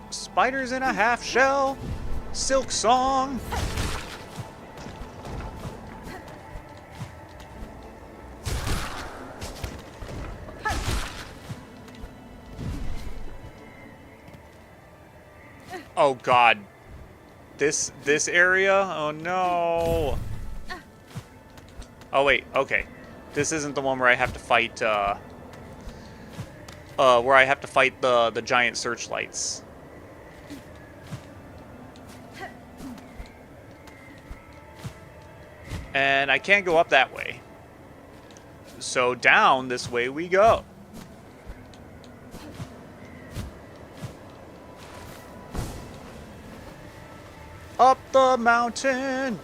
Spiders in a half shell. Silksong. Oh god. This area? Oh no. Oh wait, okay. This isn't the one where I have to fight the giant searchlights. And I can't go up that way. So down this way we go. Up the mountain.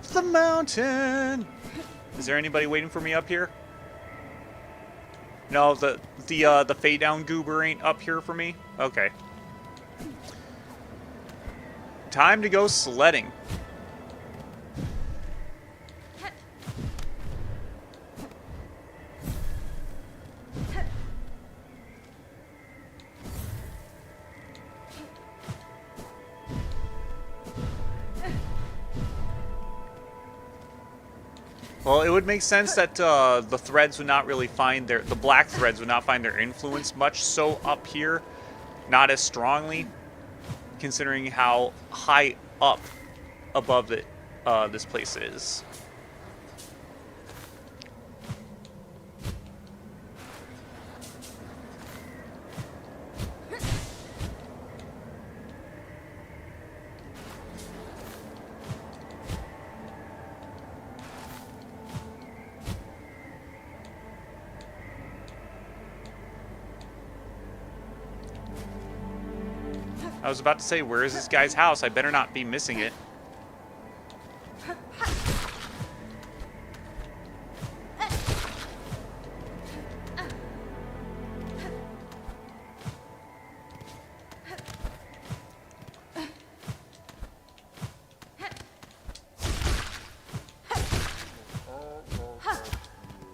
up the mountain. Is there anybody waiting for me up here? No, the fade down goober ain't up here for me. Okay. Time to go sledding. Well, it would make sense that the threads would not really find the black threads would not find their influence much so up here, not as strongly, considering how high up above it this place is. I was about to say, where is this guy's house? I better not be missing it.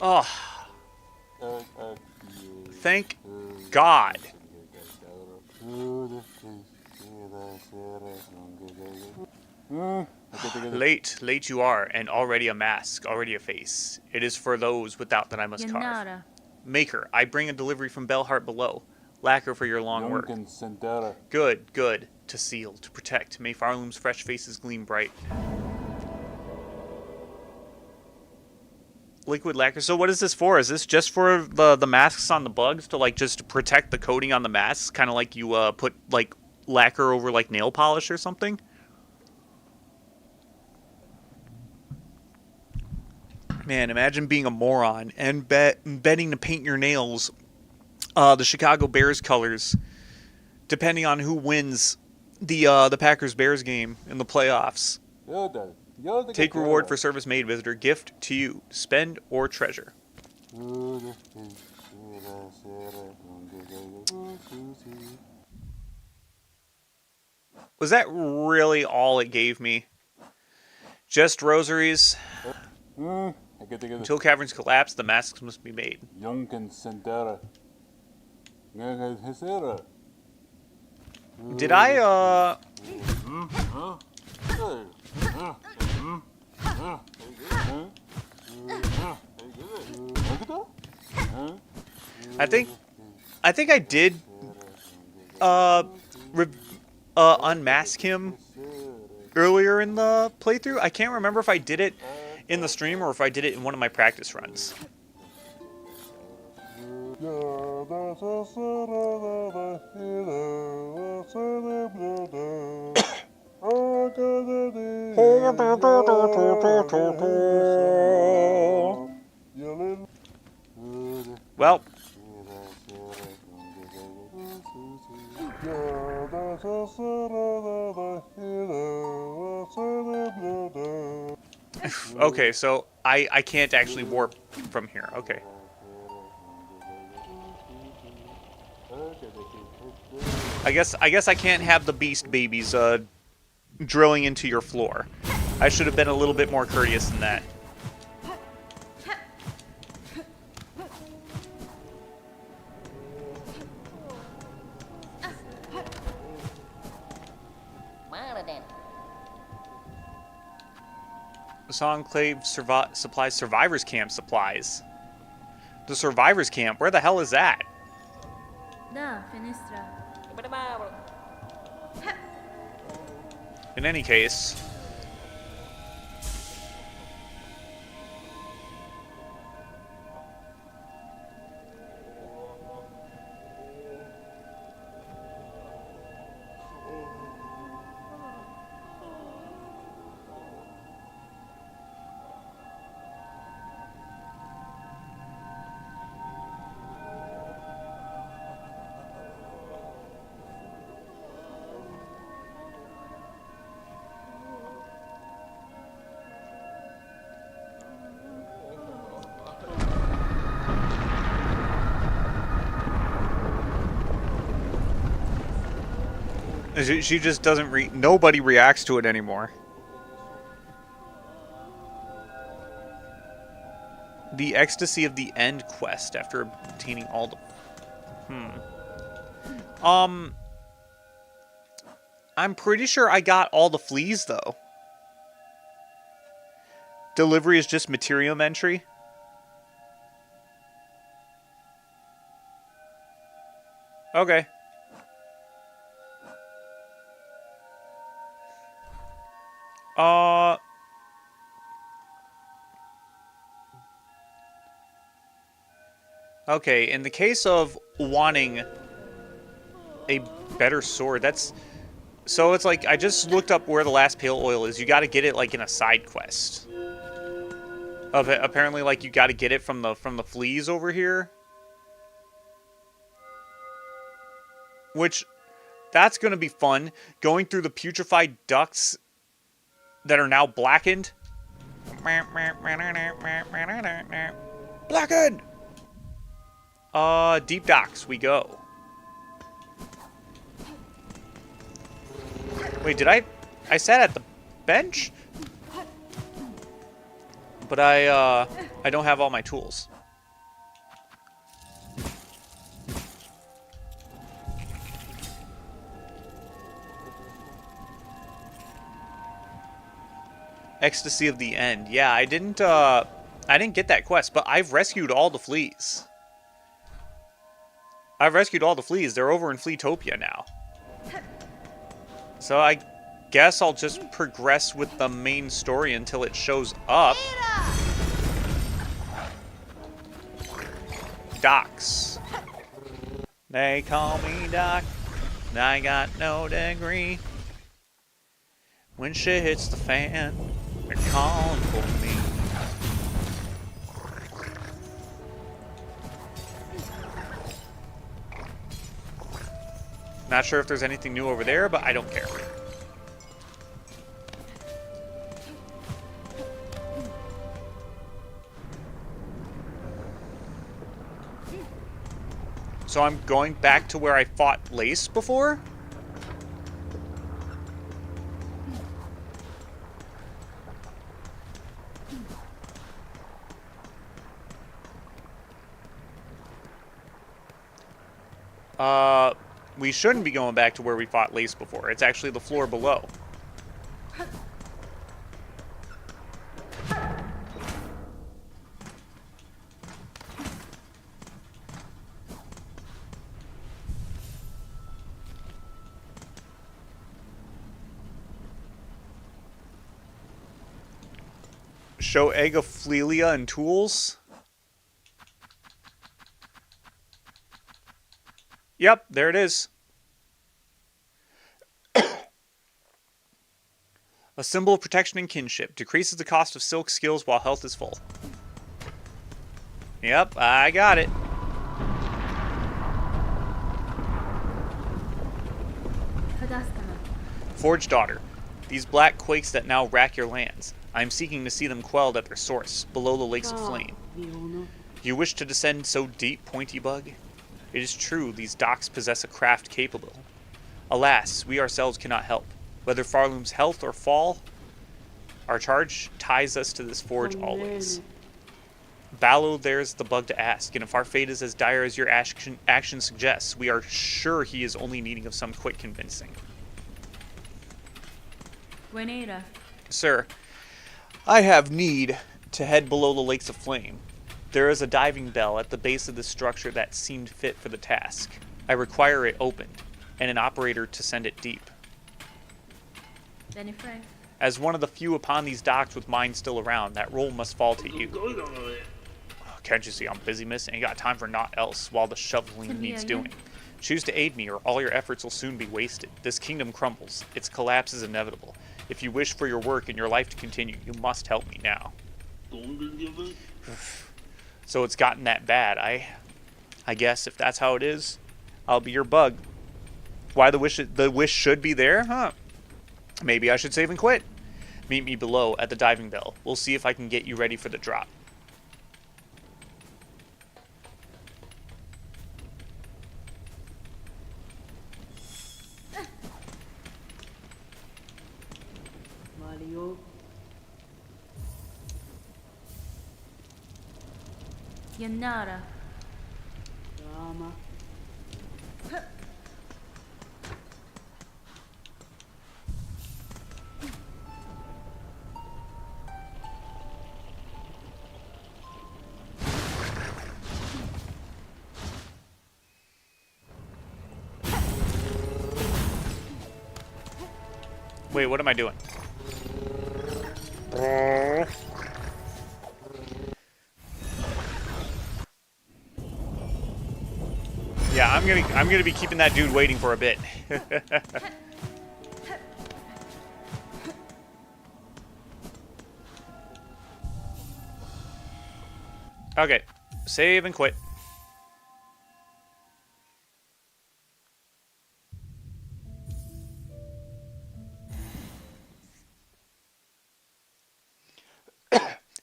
Oh, thank God. Late you are, and already a mask, already a face. It is for those without that I must carve. Yanara. Maker, I bring a delivery from Bellheart below. Lacquer for your long work. Good, good. To seal, to protect. May Farloom's fresh faces gleam bright. Liquid lacquer. So what is this for? Is this just for the masks on the bugs to like just protect the coating on the masks? Kind of like you put like lacquer over like nail polish or something? Man, imagine being a moron and betting to paint your nails the Chicago Bears colors, depending on who wins the Packers-Bears game in the playoffs. Take reward for service made, visitor. Gift to you. Spend or treasure. Was that really all it gave me? Just rosaries? Until caverns collapse, the masks must be made. Did I, I think I did, unmask him earlier in the playthrough. I can't remember if I did it in the stream or if I did it in one of my practice runs. Well, okay, so I can't actually warp from here. Okay. I guess I can't have the beast babies drilling into your floor. I should have been a little bit more courteous than that. The Enclave supplies Survivors Camp supplies. The Survivors Camp? Where the hell is that? Da, finestra. In any case... She just doesn't nobody reacts to it anymore. The ecstasy of the end quest after obtaining all the... I'm pretty sure I got all the fleas, though. Delivery is just material entry. Okay. Okay, in the case of wanting a better sword, that's... So it's like, I just looked up where the last pale oil is. You gotta get it, like, in a side quest. Apparently, like, you gotta get it from the fleas over here. Which, that's gonna be fun. Going through the putrefied ducts that are now blackened. Blackened! Deep docks, we go. Wait, did I sat at the bench? But I don't have all my tools. Ecstasy of the End. Yeah, I didn't get that quest, but I've rescued all the fleas. I've rescued all the fleas. They're over in Fleetopia now. So I guess I'll just progress with the main story until it shows up. Docs. They call me Doc. I got no degree. When shit hits the fan, they're calling for me. Not sure if there's anything new over there, but I don't care. So I'm going back to where I fought Lace before? We shouldn't be going back to where we fought Lace before. It's actually the floor below. Show Egophilia and tools. Yep, there it is. A symbol of protection and kinship. Decreases the cost of silk skills while health is full. Yep, I got it. Forged Daughter. These black quakes that now rack your lands. I am seeking to see them quelled at their source, below the lakes of flame. You wish to descend so deep, pointy bug? It is true, these docks possess a craft capable. Alas, we ourselves cannot help. Whether Farloom's health or fall, our charge ties us to this forge always. Ballo, there's the bug to ask, and if our fate is as dire as your action suggests, we are sure he is only needing of some quick convincing. Buenera. Sir, I have need to head below the lakes of flame. There is a diving bell at the base of the structure that seemed fit for the task. I require it opened, and an operator to send it deep. Benny Frank. As one of the few upon these docks with mine still around, that role must fall to you. Can't you see I'm busy, miss? Ain't got time for naught else while the shoveling needs doing. Choose to aid me, or all your efforts will soon be wasted. This kingdom crumbles. Its collapse is inevitable. If you wish for your work and your life to continue, you must help me now. So it's gotten that bad. I guess if that's how it is, I'll be your bug. Why the wish should be there? Huh? Maybe I should save and quit. Meet me below at the diving bell. We'll see if I can get you ready for the drop. Yanara. Rama. Wait, what am I doing? Yeah, I'm gonna be keeping that dude waiting for a bit. Okay, save and quit.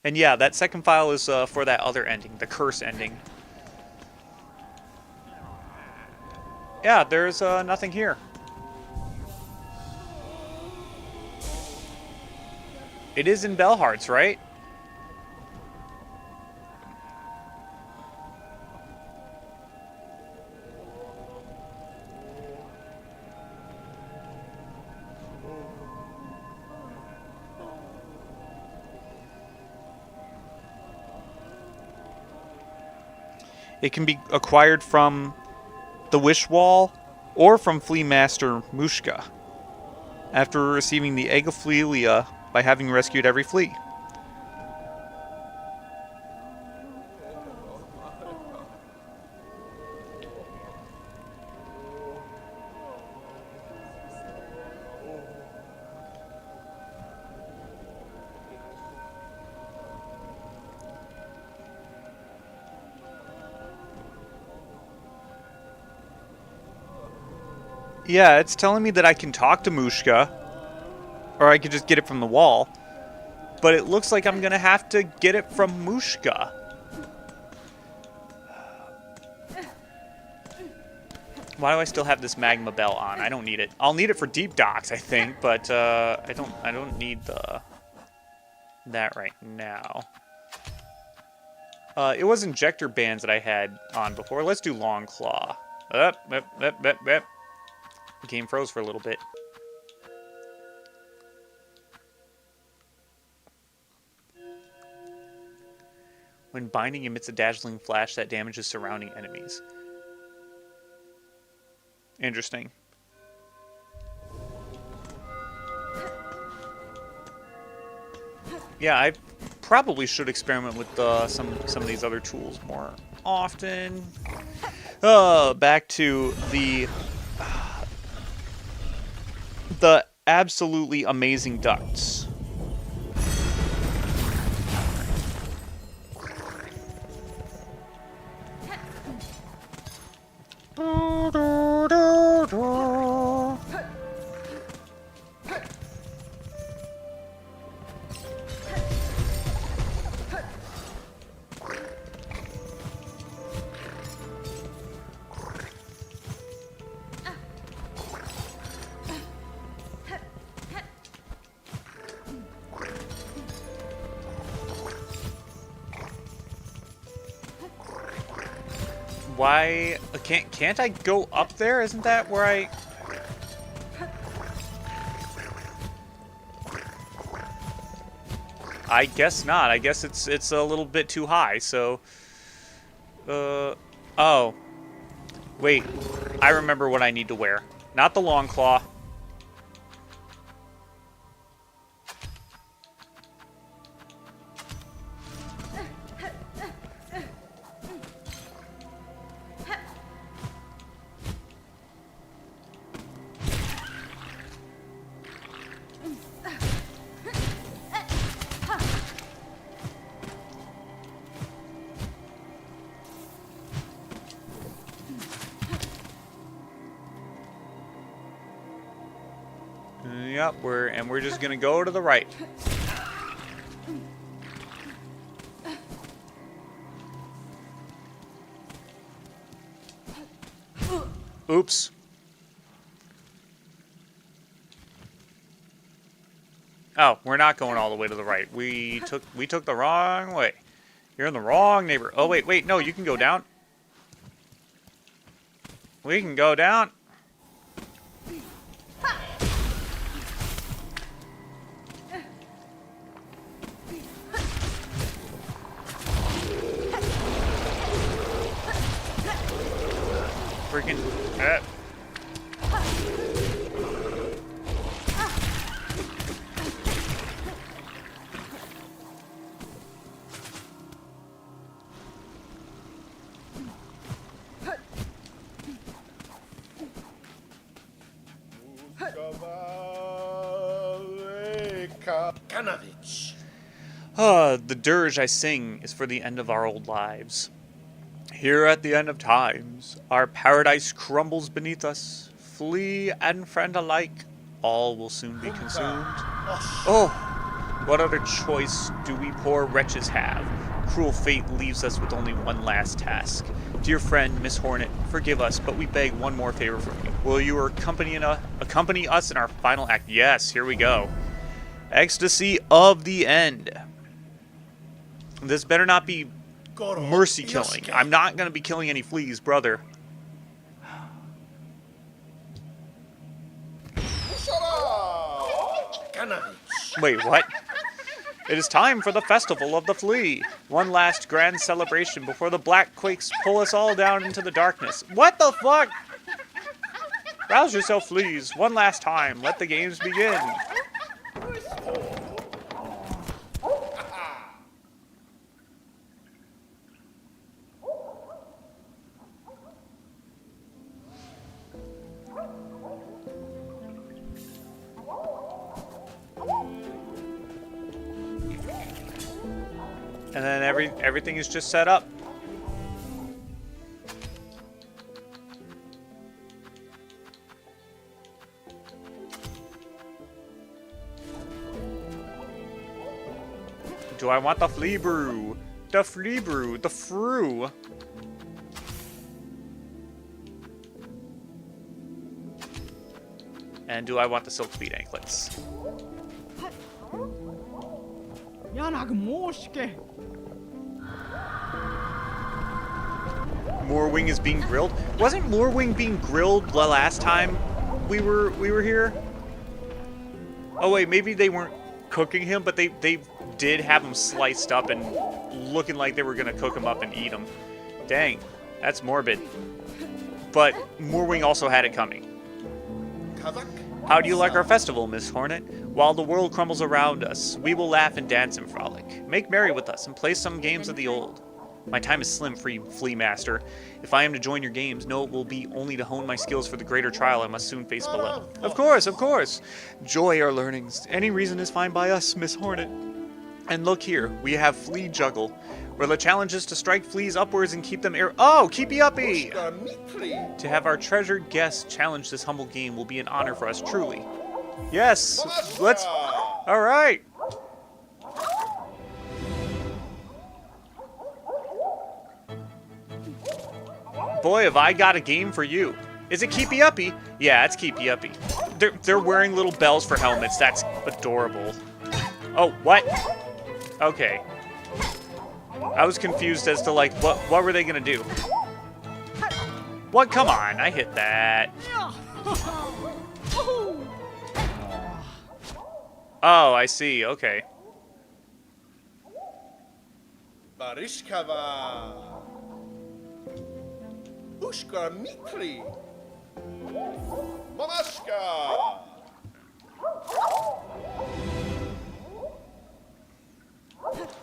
And yeah, that second file is for that other ending, the curse ending. Yeah, there's nothing here. It is in Bellhearts, right? It can be acquired from the Wish Wall or from Flea Master Mushka after receiving the Egg of Fleelia by having rescued every flea. Yeah, it's telling me that I can talk to Mushka, or I could just get it from the wall. But it looks like I'm gonna have to get it from Mushka. Why do I still have this magma bell on? I don't need it. I'll need it for deep docks, I think, but I don't need that right now. It was injector bands that I had on before. Let's do long claw. Game froze for a little bit. When binding emits a dazzling flash that damages surrounding enemies. Interesting. Yeah, I probably should experiment with some of these other tools more often. Back to the absolutely amazing ducts. Why can't I go up there? Isn't that where I guess not. I guess it's a little bit too high. So oh. Wait. I remember what I need to wear. Not the long claw. Yep, we're just gonna go to the right. Oops. Oh, we're not going all the way to the right. We took the wrong way. You're in the wrong neighbor. Oh, wait, no, you can go down. We can go down. Freaking. Kanavich. The dirge I sing is for the end of our old lives. Here at the end of times, our paradise crumbles beneath us. Flea and friend alike, all will soon be consumed. Oh, what other choice do we poor wretches have? Cruel fate leaves us with only one last task. Dear friend, Miss Hornet, forgive us, but we beg one more favor from you. Will you accompany us in our final act? Yes, here we go. Ecstasy of the end. This better not be mercy killing. I'm not going to be killing any fleas, brother. Wait, what? It is time for the Festival of the Flea. One last grand celebration before the black quakes pull us all down into the darkness. What the fuck? Rouse yourself, fleas. One last time. Let the games begin. And then everything is just set up. Do I want the flea brew? The flea brew, the frew. And do I want the silk speed anklets? Moorwing is being grilled. Wasn't Moorwing being grilled the last time we were here? Oh wait, maybe they weren't cooking him, but they did have him sliced up and looking like they were gonna cook him up and eat him. Dang, that's morbid. But Moorwing also had it coming. How do you like our festival, Miss Hornet? While the world crumbles around us, we will laugh and dance and frolic. Make merry with us and play some games of the old. My time is slim, Flea Master. If I am to join your games, no, it will be only to hone my skills for the greater trial I must soon face below. Of course, of course. Joy our learnings. Any reason is fine by us, Miss Hornet. And look here, we have Flea Juggle, where the challenge is to strike fleas upwards and keep them air. Oh, keepy uppy! To have our treasured guests challenge this humble game will be an honor for us, truly. Yes, let's. All right. Boy, have I got a game for you. Is it keepy uppy? Yeah, it's keepy uppy. They're wearing little bells for helmets. That's adorable. Oh, what? Okay. I was confused as to like what were they gonna do? What? Come on, I hit that. Oh, I see. Okay. Barishkava. Ushka Mitri. Mamashka.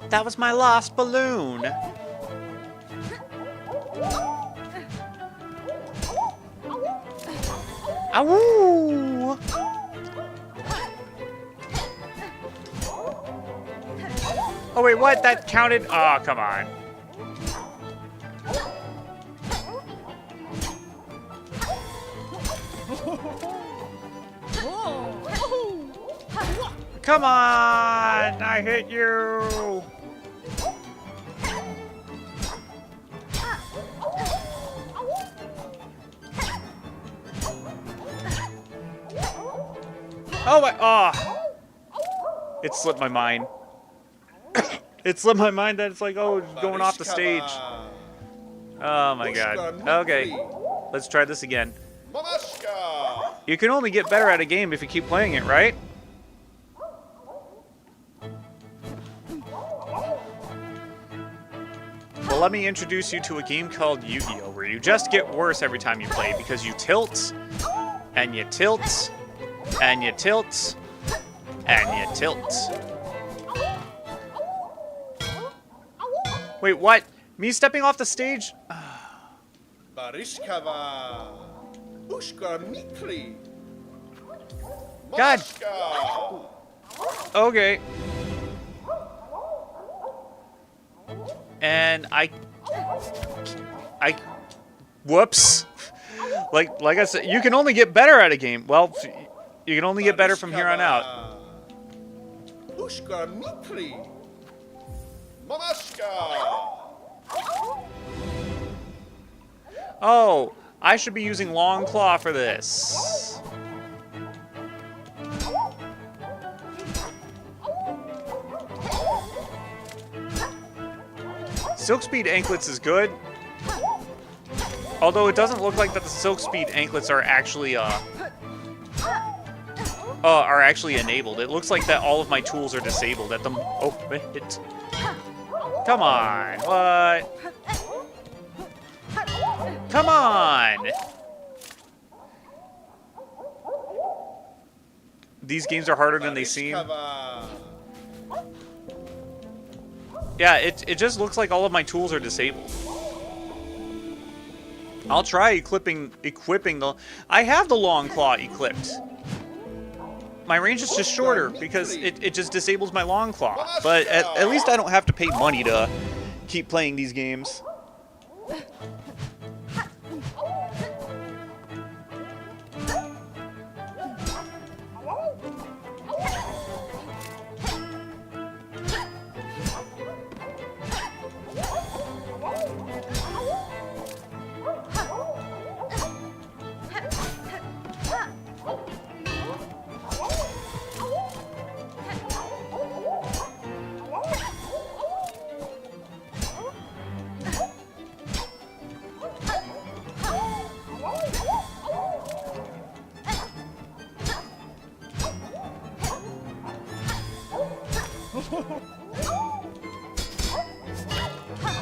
That was my lost balloon. Awoo! Oh wait, what? That counted? Oh, come on. Come on! I hit you! Oh, it slipped my mind. It slipped my mind that it's like, oh, it's going off the stage. Oh my god. Okay, let's try this again. Mamashka. You can only get better at a game if you keep playing it, right? Well, let me introduce you to a game called Yu-Gi-Oh! Where you just get worse every time you play because you tilt, and you tilt, and you tilt, and you tilt. Wait, what? Me stepping off the stage? Barishkava. Ushka Mitri. God. Mamashka. Okay. And whoops. Like I said, you can only get better at a game. Well, you can only get better from here on out. Ushka Mitri. Mamashka. Oh, I should be using Long Claw for this. Silk Speed Anklets is good. Although it doesn't look like that the Silk Speed Anklets are actually enabled. It looks like that all of my tools are disabled at the oh it. Come on. What? Come on. These games are harder than they seem. Yeah, it just looks like all of my tools are disabled. I'll try equipping the... I have the Long Claw equipped. My range is just shorter because it just disables my Long Claw. But at least I don't have to pay money to keep playing these games.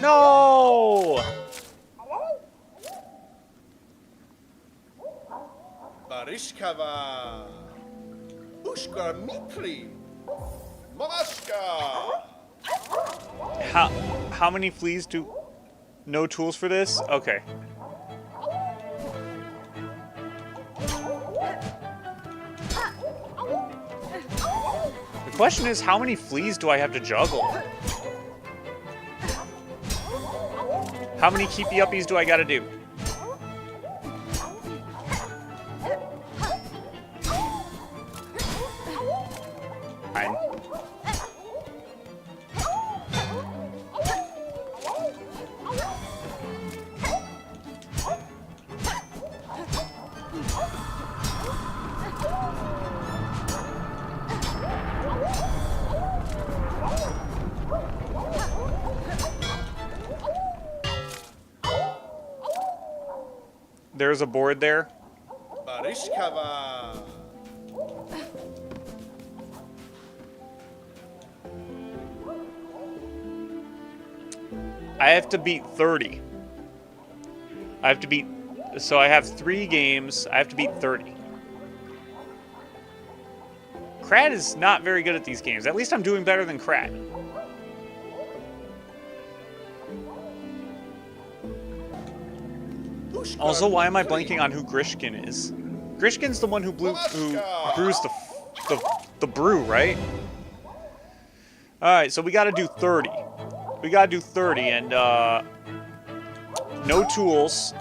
No! Barishkava. Ushka Mitri. Mamashka. How many fleas do... No tools for this? Okay. The question is, how many fleas do I have to juggle? How many keepy uppies do I gotta do? Fine. There's a board there. Barishkava. I have to beat 30. I have to beat... So I have 3 games. I have to beat 30. Krat is not very good at these games. At least I'm doing better than Krat. Also, why am I blanking on who Grishkin is? Grishkin's the one who brews the brew, right? Alright, so we gotta do 30. We gotta do 30, and, no tools.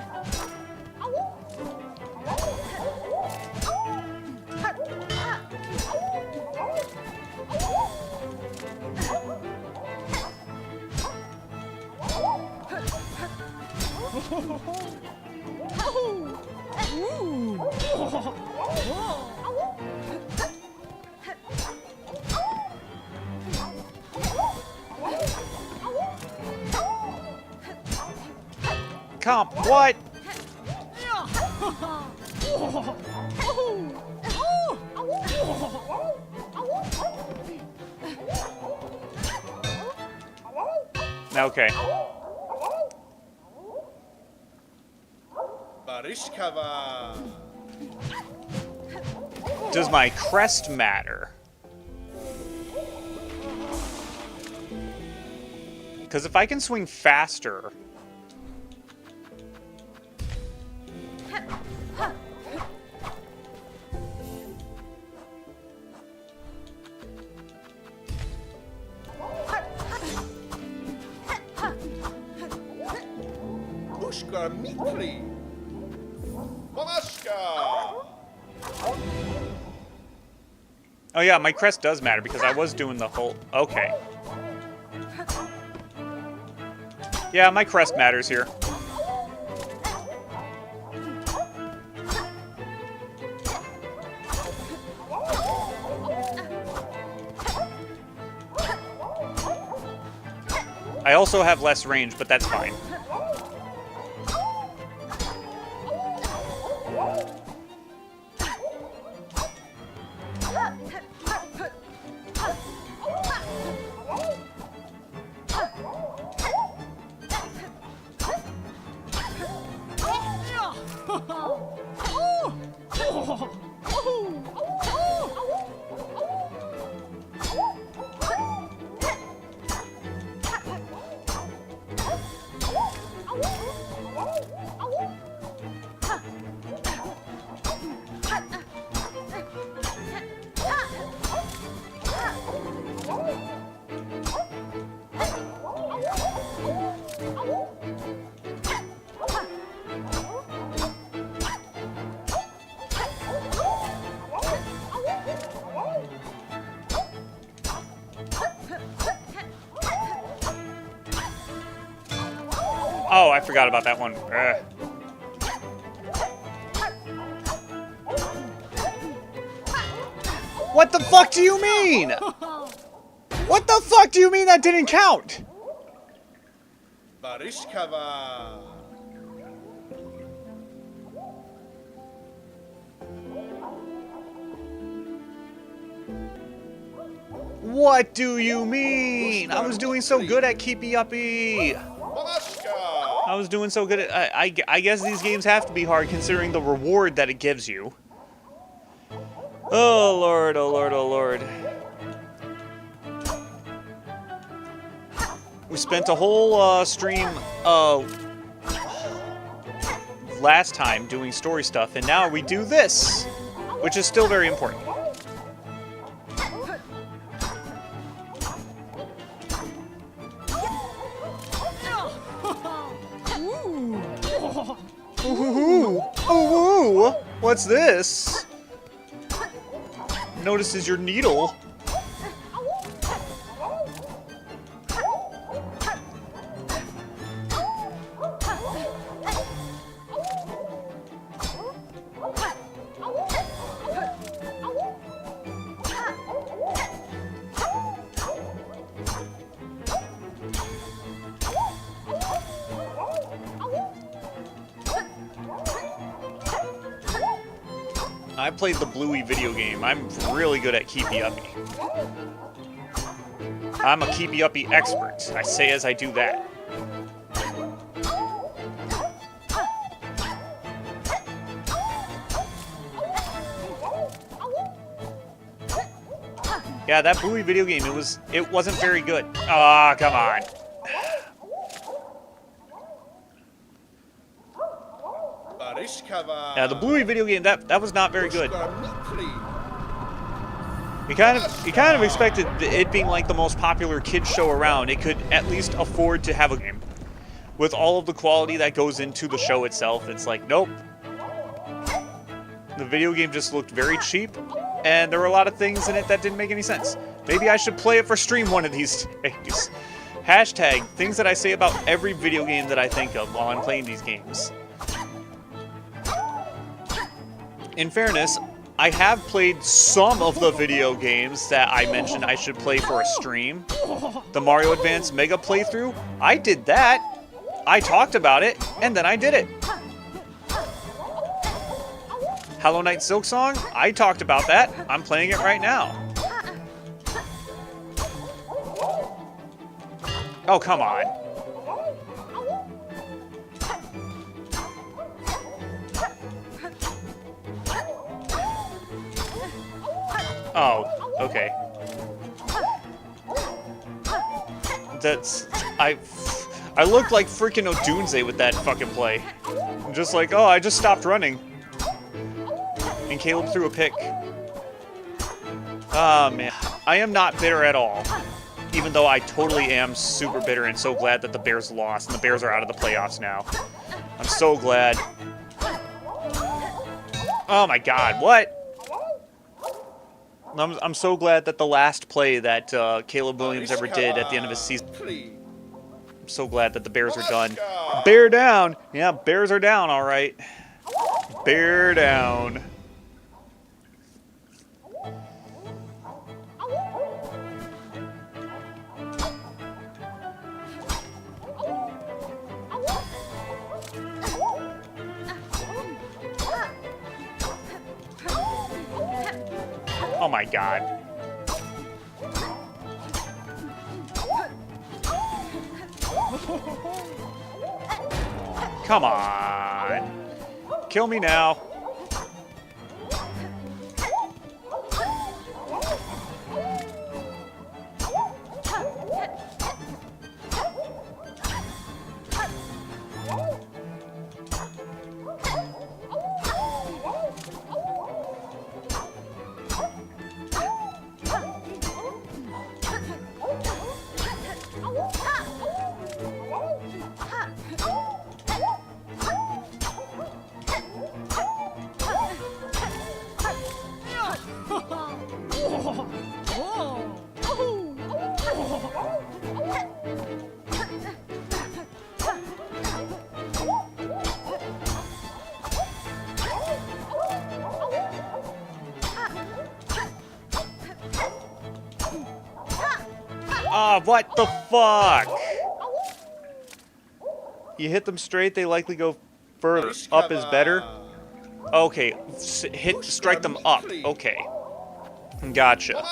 comp. What? Okay. Barishkava. Does my crest matter? Because if I can swing faster... Ushka Mitri. Balashka. Oh yeah, my crest does matter because I was doing the whole... Okay. Yeah, my crest matters here. I also have less range, but that's fine. Oh, I forgot about that one. Ugh. What the fuck do you mean? What the fuck do you mean that didn't count? Barishkava. What do you mean? I was doing so good at Keepy Uppy. Balashka. I was doing so good at... I guess these games have to be hard considering the reward that it gives you. Oh, Lord, oh, Lord, oh, Lord. We spent a whole stream last time doing story stuff, and now we do this, which is still very important. Ooh, ooh, what's this? Notices your needle. I played the Bluey video game. I'm really good at Keepy Uppy. I'm a Keepy Uppy expert. I say as I do that. Yeah, that Bluey video game, it wasn't very good. Ah, come on. Barishkava. Yeah, the Bluey video game, that was not very good. Ushka Mitri. You kind of expected it being like the most popular kids show around. It could at least afford to have a game. With all of the quality that goes into the show itself, it's like, nope. The video game just looked very cheap, and there were a lot of things in it that didn't make any sense. Maybe I should play it for stream one of these days. Hashtag things that I say about every video game that I think of while I'm playing these games. In fairness, I have played some of the video games that I mentioned I should play for a stream. The Mario Advance Mega playthrough, I did that. I talked about it, and then I did it. Hollow Knight Silksong, I talked about that. I'm playing it right now. Oh, come on. Oh, okay. I looked like freaking Odunze with that fucking play. I'm just like, oh, I just stopped running. And Caleb threw a pick. Ah, man. I am not bitter at all. Even though I totally am super bitter and so glad that the Bears lost and the Bears are out of the playoffs now. I'm so glad. Oh my god, what? I'm so glad that the last play that Caleb Williams ever did at the end of his season. I'm so glad that the Bears are done. Bear down! Yeah, Bears are down, alright. Bear down. Oh my god. Come on. Kill me now. Ah, what the fuck? You hit them straight, they likely go further. Up is better? Okay, strike them up. Okay. Gotcha.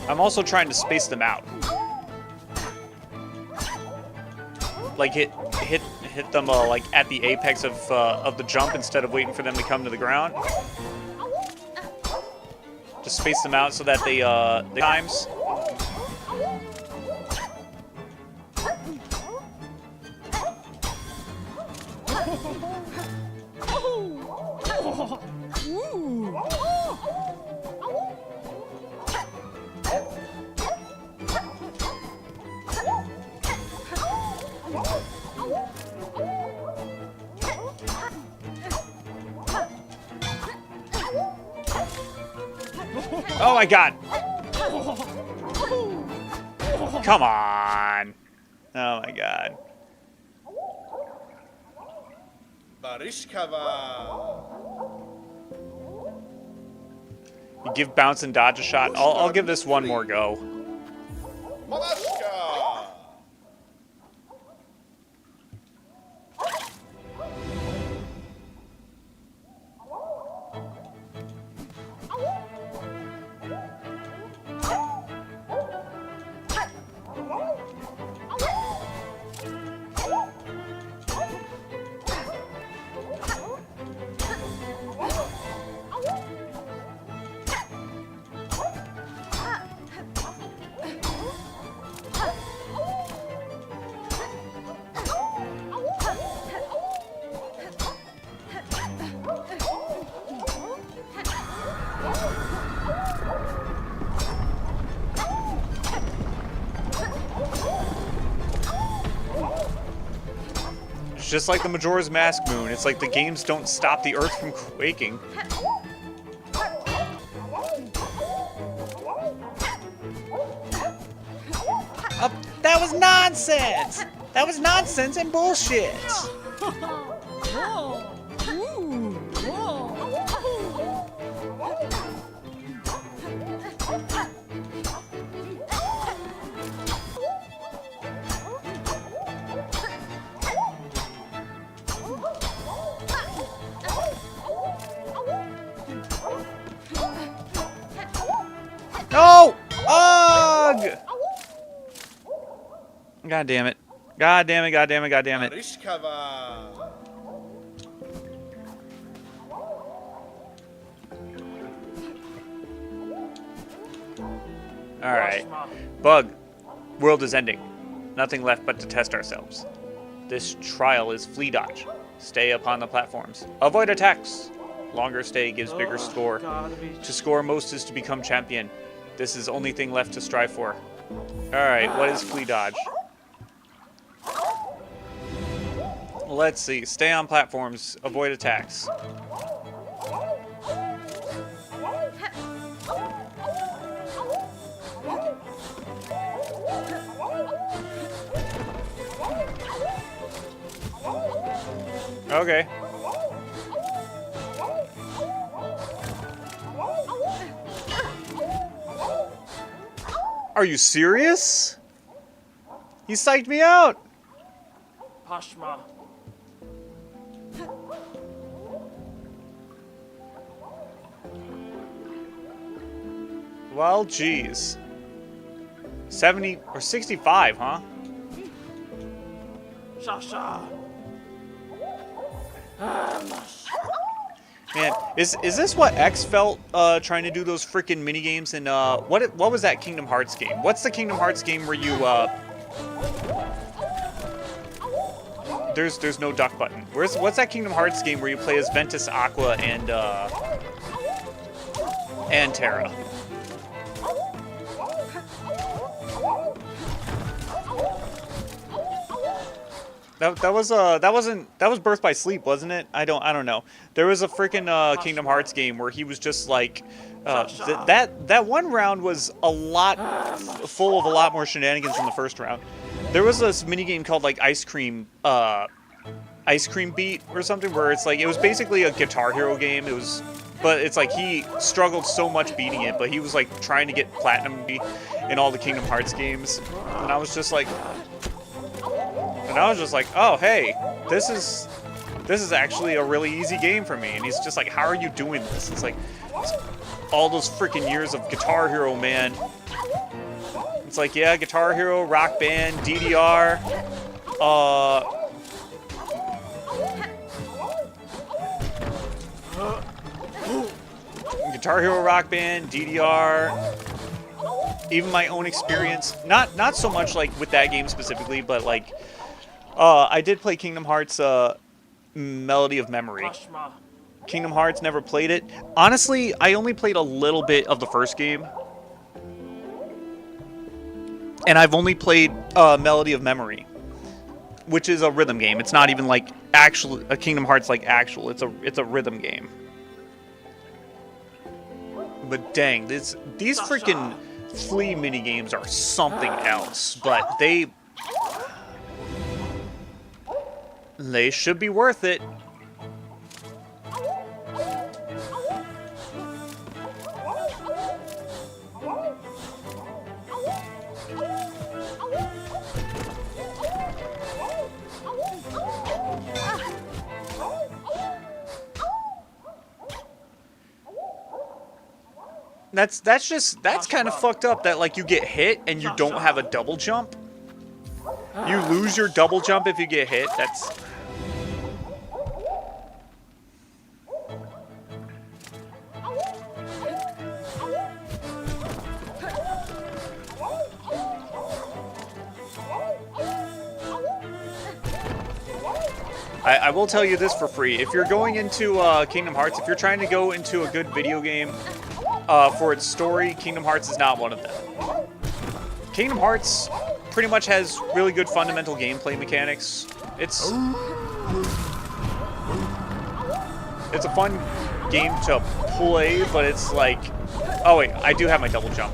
I'm also trying to space them out. Like hit them like at the apex of the jump instead of waiting for them to come to the ground. Just space them out so that they times. Oh my god! Come on! Oh my god. You give bounce and dodge a shot. I'll give this one more go. It's just like the Majora's Mask moon. It's like the games don't stop the earth from quaking. That was nonsense! That was nonsense and bullshit! No! Ugh! God damn it. God damn it, god damn it, god damn it. Rishkava. Alright. Bug. World is ending. Nothing left but to test ourselves. This trial is flea dodge. Stay upon the platforms. Avoid attacks. Longer stay gives bigger score. To score most is to become champion. This is only thing left to strive for. Alright, what is flea dodge? Let's see. Stay on platforms. Avoid attacks. Okay. Are you serious? He psyched me out. Pashma. Well, geez. 70 or 65, huh? Shasha. Man, is this what X felt trying to do those freaking mini games in what was that Kingdom Hearts game? What's the Kingdom Hearts game where you there's no duck button. What's that Kingdom Hearts game where you play as Ventus, Aqua, and Terra? That was Birth by Sleep, wasn't it? I don't know. There was a freaking Kingdom Hearts game where he was just like that one round was a lot full of a lot more shenanigans than the first round. There was this mini game called like Ice Cream Beat or something where it's like it was basically a Guitar Hero game. But it's like he struggled so much beating it, but he was like trying to get platinum in all the Kingdom Hearts games, and I was just like, oh hey, this is actually a really easy game for me. And he's just like, how are you doing this? It's like all those freaking years of Guitar Hero, man. It's like, yeah, Guitar Hero, Rock Band, DDR, Guitar Hero, Rock Band, DDR, even my own experience. Not so much like with that game specifically, but like I did play Kingdom Hearts Melody of Memory. Kingdom Hearts, never played it. Honestly, I only played a little bit of the first game. And I've only played Melody of Memory, which is a rhythm game. It's not even like actual a Kingdom Hearts like actual. It's a rhythm game. But dang, these freaking flea mini games are something else. But they should be worth it. That's kind of fucked up that like you get hit and you don't have a double jump. You lose your double jump if you get hit. That's I will tell you this for free. If you're going into Kingdom Hearts, if you're trying to go into a good video game for its story, Kingdom Hearts is not one of them. Kingdom Hearts pretty much has really good fundamental gameplay mechanics. It's a fun game to play, but it's like... Oh wait, I do have my double jump.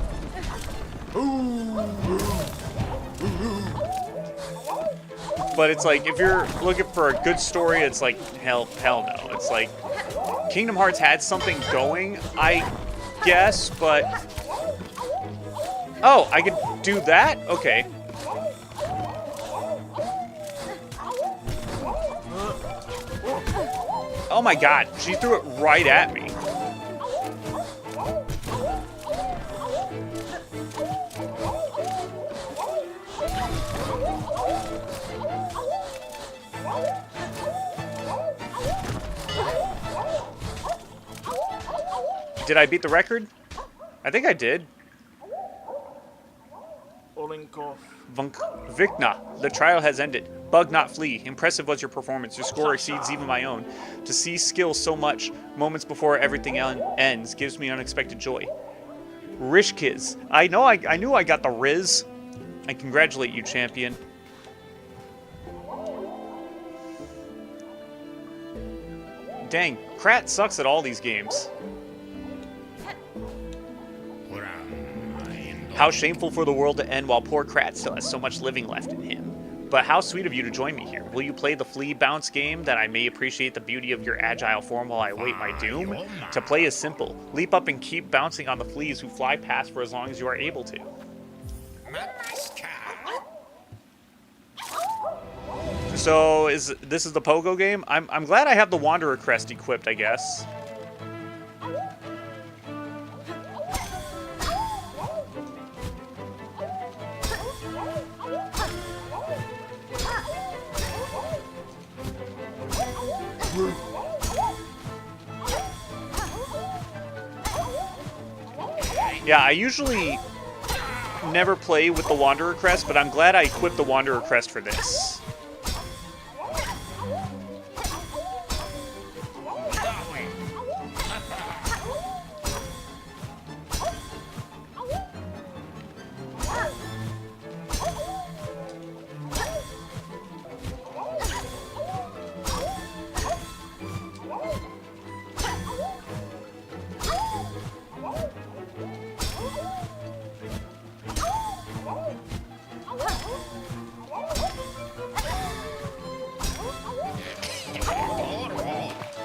But it's like, if you're looking for a good story, it's like, hell no. It's like, Kingdom Hearts had something going, I guess, but... Oh, I could do that? Okay. Oh my god, she threw it right at me. Did I beat the record? I think I did. Olinkov. Vikna, the trial has ended. Bug not flee. Impressive was your performance. Your score exceeds even my own. To see skill so much moments before everything ends gives me unexpected joy. Rishkiz, I knew I got the Riz. I congratulate you, champion. Dang, Krat sucks at all these games. How shameful for the world to end while poor Krat still has so much living left in him. But how sweet of you to join me here. Will you play the flea bounce game that I may appreciate the beauty of your agile form while I await my doom? To play is simple. Leap up and keep bouncing on the fleas who fly past for as long as you are able to. So this is the Pogo game? I'm glad I have the Wanderer crest equipped, I guess. Yeah, I usually never play with the Wanderer crest, but I'm glad I equipped the Wanderer crest for this.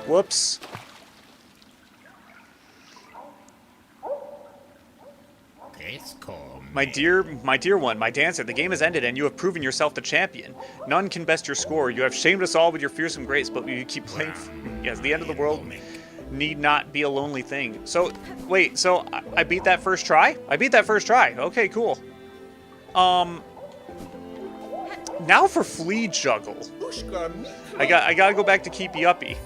Whoops. My dear one, my dancer, the game has ended and you have proven yourself the champion. None can best your score. You have shamed us all with your fearsome grace, but you keep playing. Yes, the end of the world need not be a lonely thing. So, wait, so I beat that first try? I beat that first try. Okay, cool. Now for flea juggle. I gotta go back to Keepy Uppy.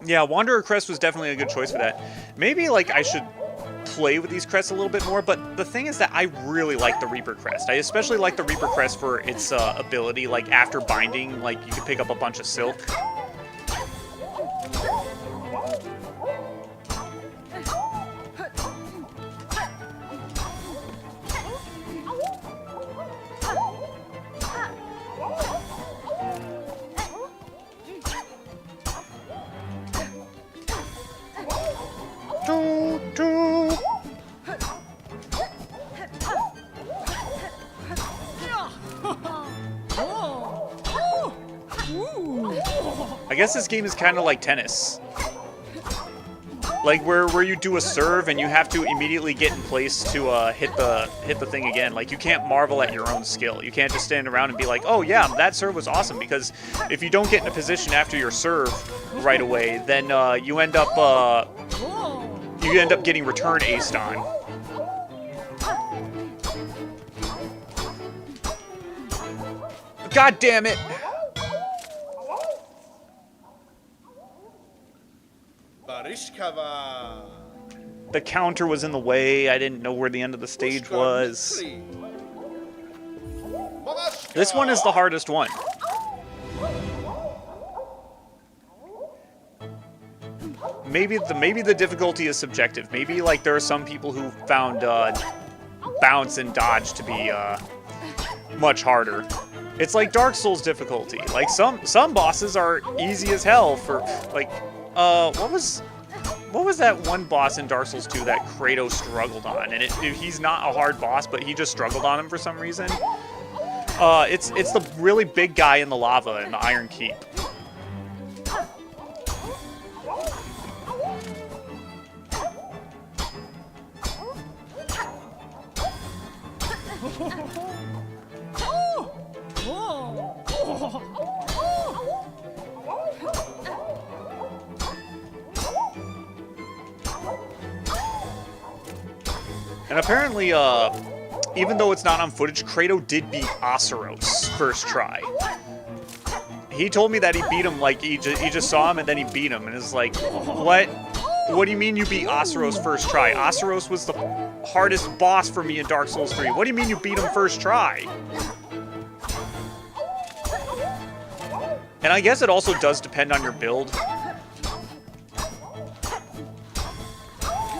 Yeah, Wanderer Crest was definitely a good choice for that. Maybe, like, I should play with these crests a little bit more, but the thing is that I really like the Reaper Crest. I especially like the Reaper Crest for its ability, like, after binding, like, you can pick up a bunch of silk. I guess this game is kind of like tennis. Like where you do a serve and you have to immediately get in place to hit the thing again. Like you can't marvel at your own skill. You can't just stand around and be like, oh yeah, that serve was awesome. Because if you don't get in a position after your serve right away, then you end up getting return aced on. God damn it! The counter was in the way. I didn't know where the end of the stage was. This one is the hardest one. Maybe the difficulty is subjective. Maybe like there are some people who found bounce and dodge to be much harder. It's like Dark Souls difficulty. Like some bosses are easy as hell for like what was What was that one boss in Dark Souls 2 that Kratos struggled on? And he's not a hard boss, but he just struggled on him for some reason. It's the really big guy in the lava in the Iron Keep. And apparently, even though it's not on footage, Kratos did beat Asuros first try. He told me that he beat him, like, he just saw him and then he beat him. And it's like, what? What do you mean you beat Asuros first try? Asuros was the hardest boss for me in Dark Souls 3. What do you mean you beat him first try? And I guess it also does depend on your build.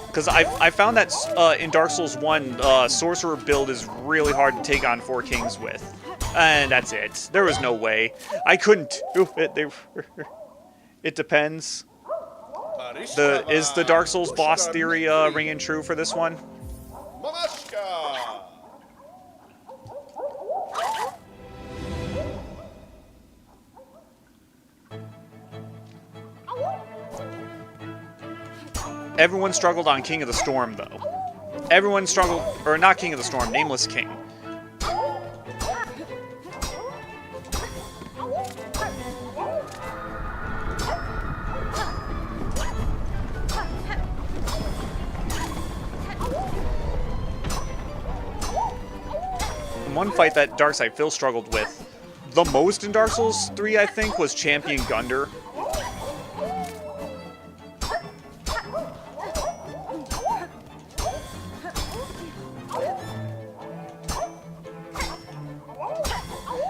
Because I found that in Dark Souls 1, Sorcerer build is really hard to take on 4 Kings with. And that's it. There was no way. I couldn't do it. It depends. Is the Dark Souls boss theory ringing true for this one? Mamashka! Everyone struggled on King of the Storm, though. Everyone struggled, or not King of the Storm, Nameless King. And one fight that Darkseid Phil struggled with the most in Dark Souls 3, I think, was Champion Gunder.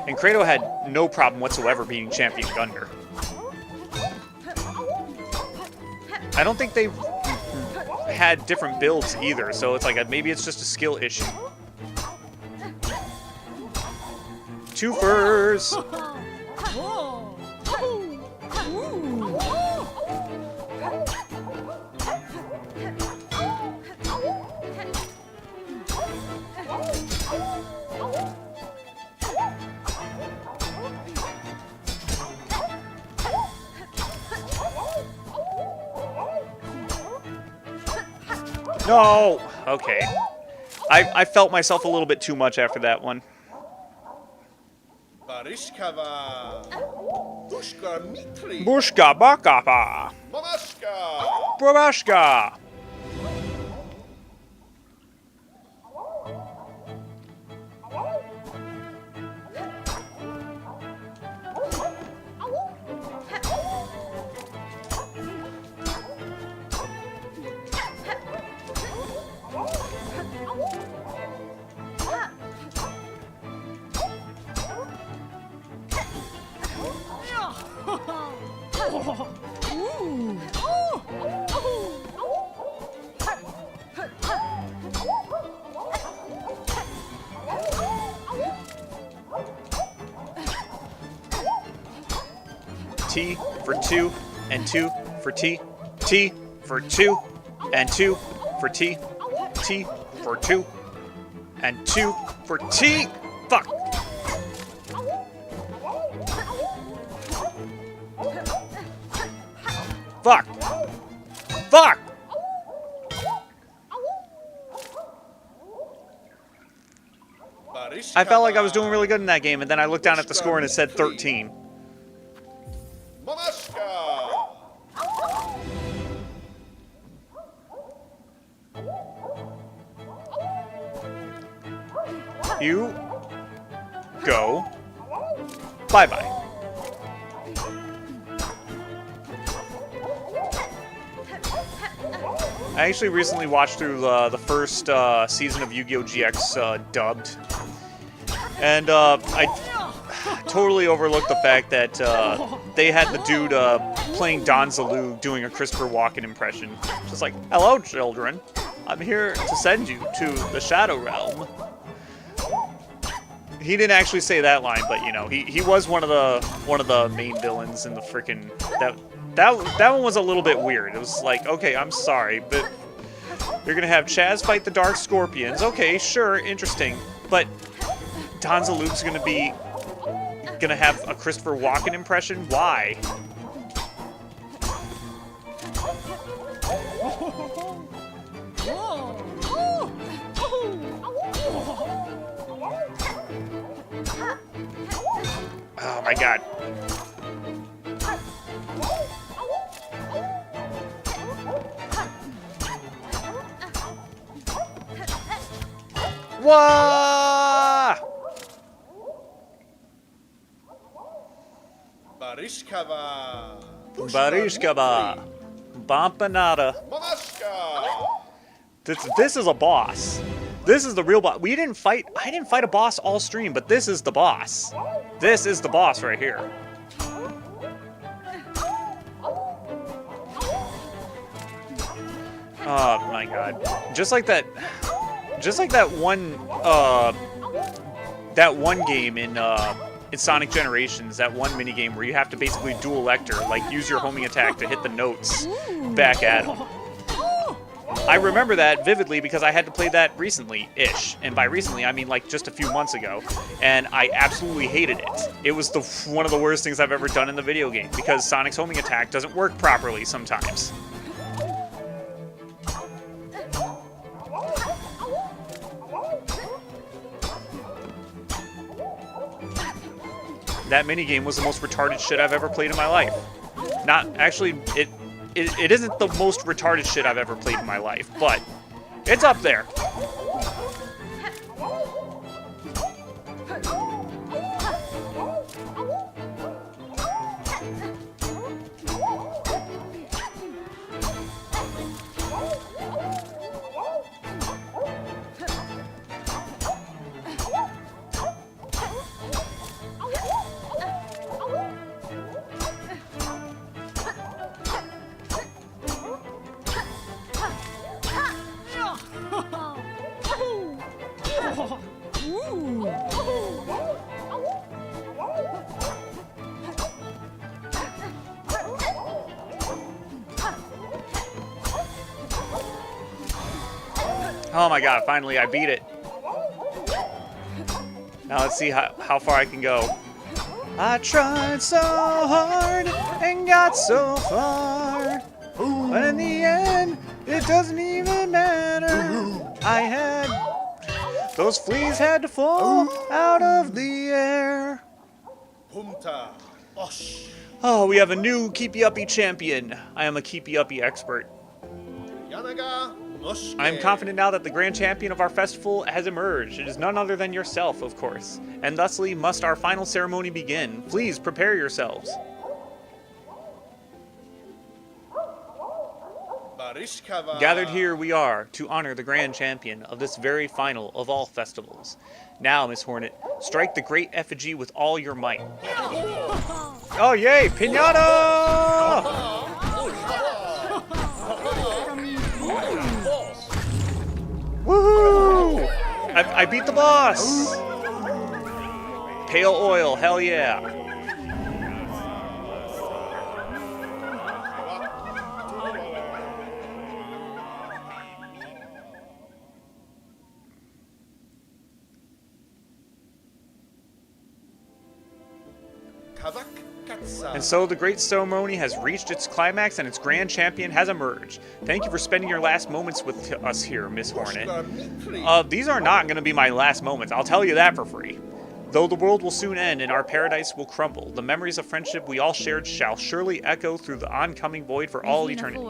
And Kratos had no problem whatsoever beating Champion Gunder. I don't think they've had different builds either, so it's like maybe it's just a skill issue. Twofers! No! Okay. I felt myself a little bit too much after that one. Barishkava. Bushka Mitri. Bushka Bakapa! Mamashka! Brabashka! T for 2 and 2 for T. T for 2 and 2 for T. T for 2 and 2 for T. Fuck. Fuck. Fuck. I felt like I was doing really good in that game, and then I looked down at the score and it said 13. Mamashka! You go. Bye-bye. I actually recently watched through the first season of Yu-Gi-Oh! GX dubbed. And I totally overlooked the fact that they had the dude playing Don Zalu doing a Christopher Walken impression. Just like, hello, children. I'm here to send you to the Shadow Realm. He didn't actually say that line, but you know, he was one of the main villains in the frickin' that one was a little bit weird. It was like, okay, I'm sorry, but you're gonna have Chaz fight the Dark Scorpions. Okay, sure, interesting. But Danzaluke's gonna have a Christopher Walken impression? Why? Oh my god. Wah! Barishkava. Barishkaba. Bampanada. Mamashka. This is a boss. This is the real boss. I didn't fight a boss all stream, but this is the boss. This is the boss right here. Oh my god. Just like that one game in Sonic Generations, that one mini game where you have to basically dual lector, like use your homing attack to hit the notes back at him. I remember that vividly because I had to play that recently-ish. And by recently, I mean like just a few months ago. And I absolutely hated it. It was one of the worst things I've ever done in the video game because Sonic's homing attack doesn't work properly sometimes. That minigame was the most retarded shit I've ever played in my life. Not, actually, it isn't the most retarded shit I've ever played in my life, but it's up there. Oh my god, finally I beat it. Now let's see how far I can go. I tried so hard and got so far, but in the end, it doesn't even matter. Those fleas had to fall out of the air. Humta. Osh. Oh, we have a new Keepy Uppy champion. I am a Keepy Uppy expert. Yanaga. I am confident now that the grand champion of our festival has emerged. It is none other than yourself, of course. And thusly must our final ceremony begin. Please prepare yourselves. Barishkava. Gathered here we are to honor the grand champion of this very final of all festivals. Now, Miss Hornet, strike the great effigy with all your might. Oh, yay! Pinata! Woohoo! I beat the boss! Pale oil, hell yeah. Kavak Katsa. And so the great ceremony has reached its climax and its grand champion has emerged. Thank you for spending your last moments with us here, Miss Hornet. These are not going to be my last moments, I'll tell you that for free. Though the world will soon end and our paradise will crumble, the memories of friendship we all shared shall surely echo through the oncoming void for all eternity.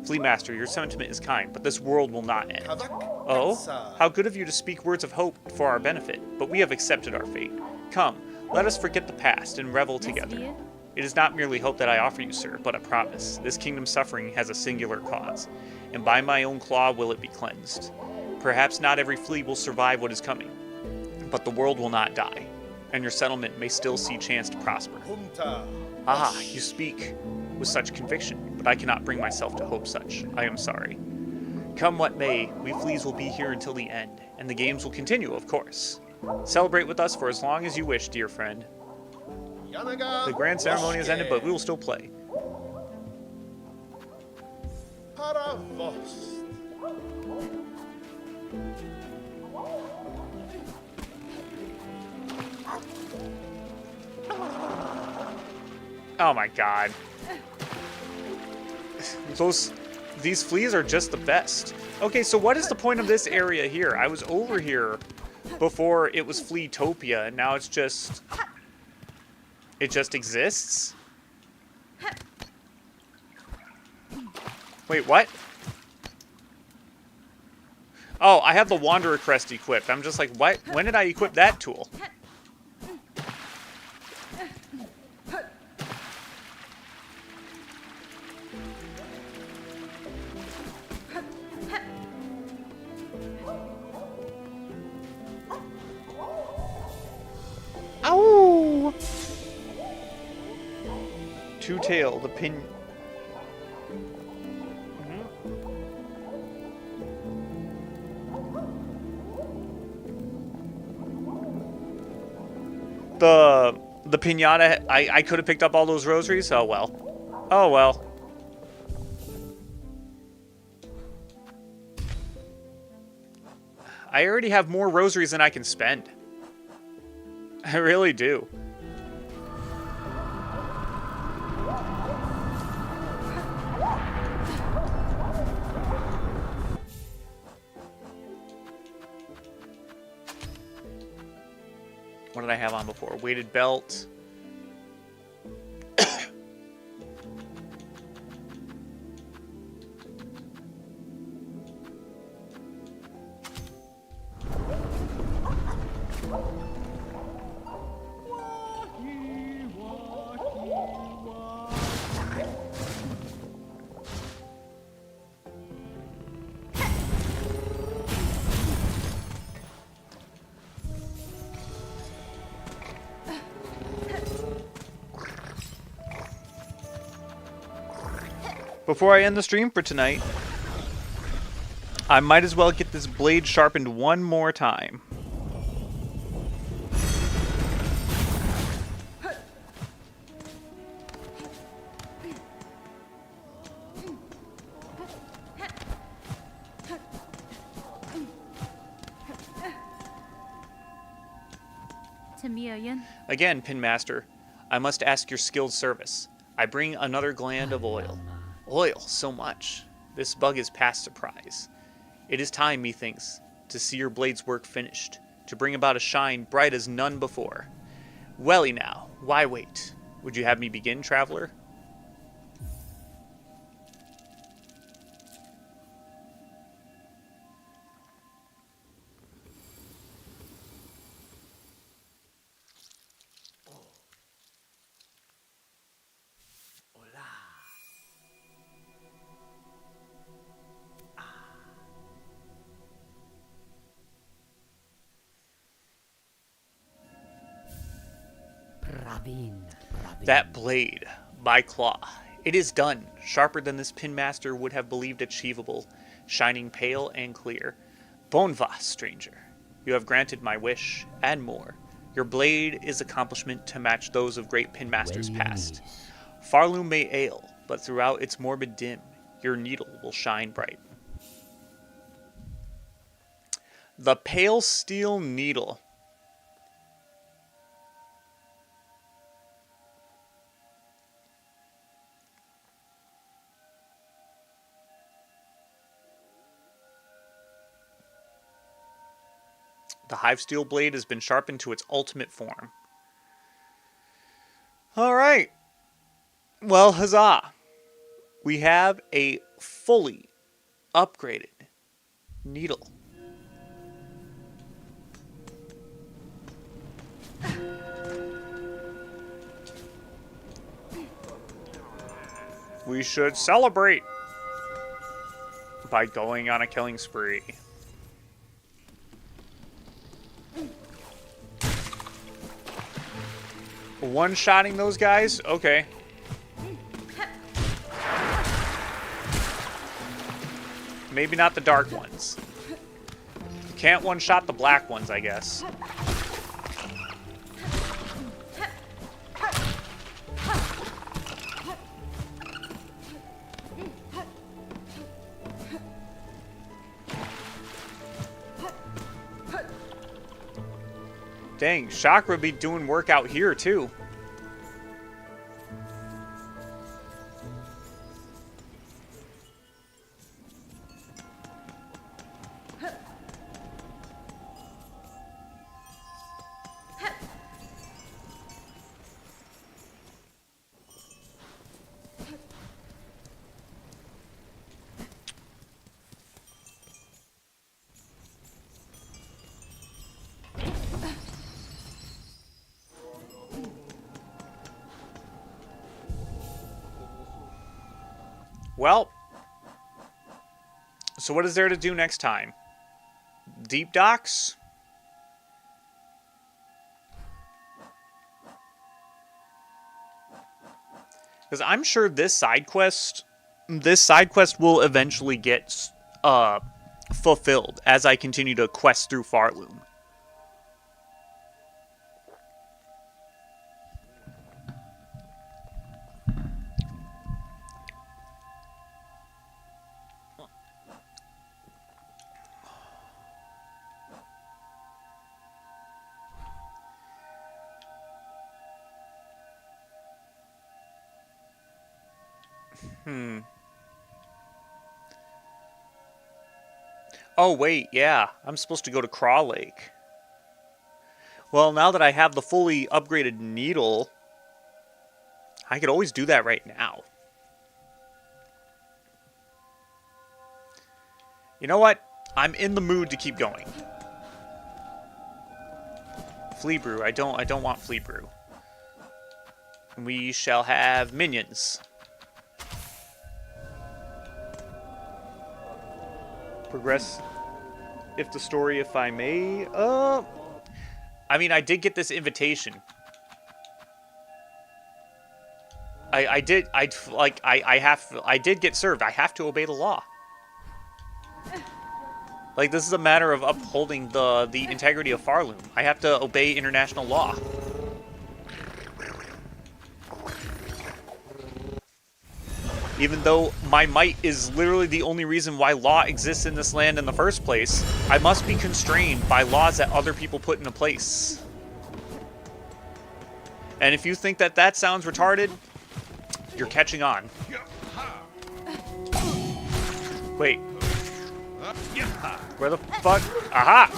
Flea Master, your sentiment is kind, but this world will not end. Oh? How good of you to speak words of hope for our benefit, but we have accepted our fate. Come, let us forget the past and revel together. It is not merely hope that I offer you, sir, but a promise. This kingdom's suffering has a singular cause, and by my own claw will it be cleansed. Perhaps not every flea will survive what is coming, but the world will not die, and your settlement may still see chance to prosper. Humta. Ah, you speak with such conviction, but I cannot bring myself to hope such. I am sorry. Come what may, we fleas will be here until the end, and the games will continue, of course. Celebrate with us for as long as you wish, dear friend. Yanaga. The grand ceremony has ended, but we will still play. Paravost. Oh my god. These fleas are just the best. Okay, so what is the point of this area here? I was over here before it was Fleatopia, and now it's just... It just exists? Wait, what? Oh, I have the Wanderer Crest equipped. I'm just like, what? When did I equip that tool? Ow! Two-tail, the pin... The pinata, I could have picked up all those rosaries. Oh well. Oh well. I already have more rosaries than I can spend. I really do. What did I have on before? Weighted belt. Before I end the stream for tonight, I might as well get this blade sharpened one more time. Again, Pinmaster, I must ask your skilled service. I bring another gland of oil. Oil, so much. This bug is past surprise. It is time, methinks, to see your blade's work finished, to bring about a shine bright as none before. Welly now, why wait? Would you have me begin, traveler? That blade, by claw, it is done, sharper than this pinmaster would have believed achievable, shining pale and clear. Bonva, stranger, you have granted my wish, and more. Your blade is accomplishment to match those of great pinmasters past. Farloom may ail, but throughout its morbid dim, your needle will shine bright. The pale steel needle. The hive steel blade has been sharpened to its ultimate form. Alright. Well, huzzah. We have a fully upgraded needle. We should celebrate by going on a killing spree. One-shotting those guys? Okay. Maybe not the dark ones. Can't one-shot the black ones, I guess. Dang, Chakra be doing work out here, too. Well, so what is there to do next time? Deep docks? Because I'm sure this side quest will eventually get fulfilled as I continue to quest through Farloom. Oh, wait, yeah. I'm supposed to go to Craw Lake. Well, now that I have the fully upgraded needle, I could always do that right now. You know what? I'm in the mood to keep going. Flea Brew. I don't want Flea Brew. We shall have minions. Progress if I may. I mean, I did get this invitation. I did get served. I have to obey the law. Like, this is a matter of upholding the integrity of Farloom. I have to obey international law. Even though my might is literally the only reason why law exists in this land in the first place, I must be constrained by laws that other people put into place. And if you think that that sounds retarded, you're catching on. Wait. Where the fuck? Aha!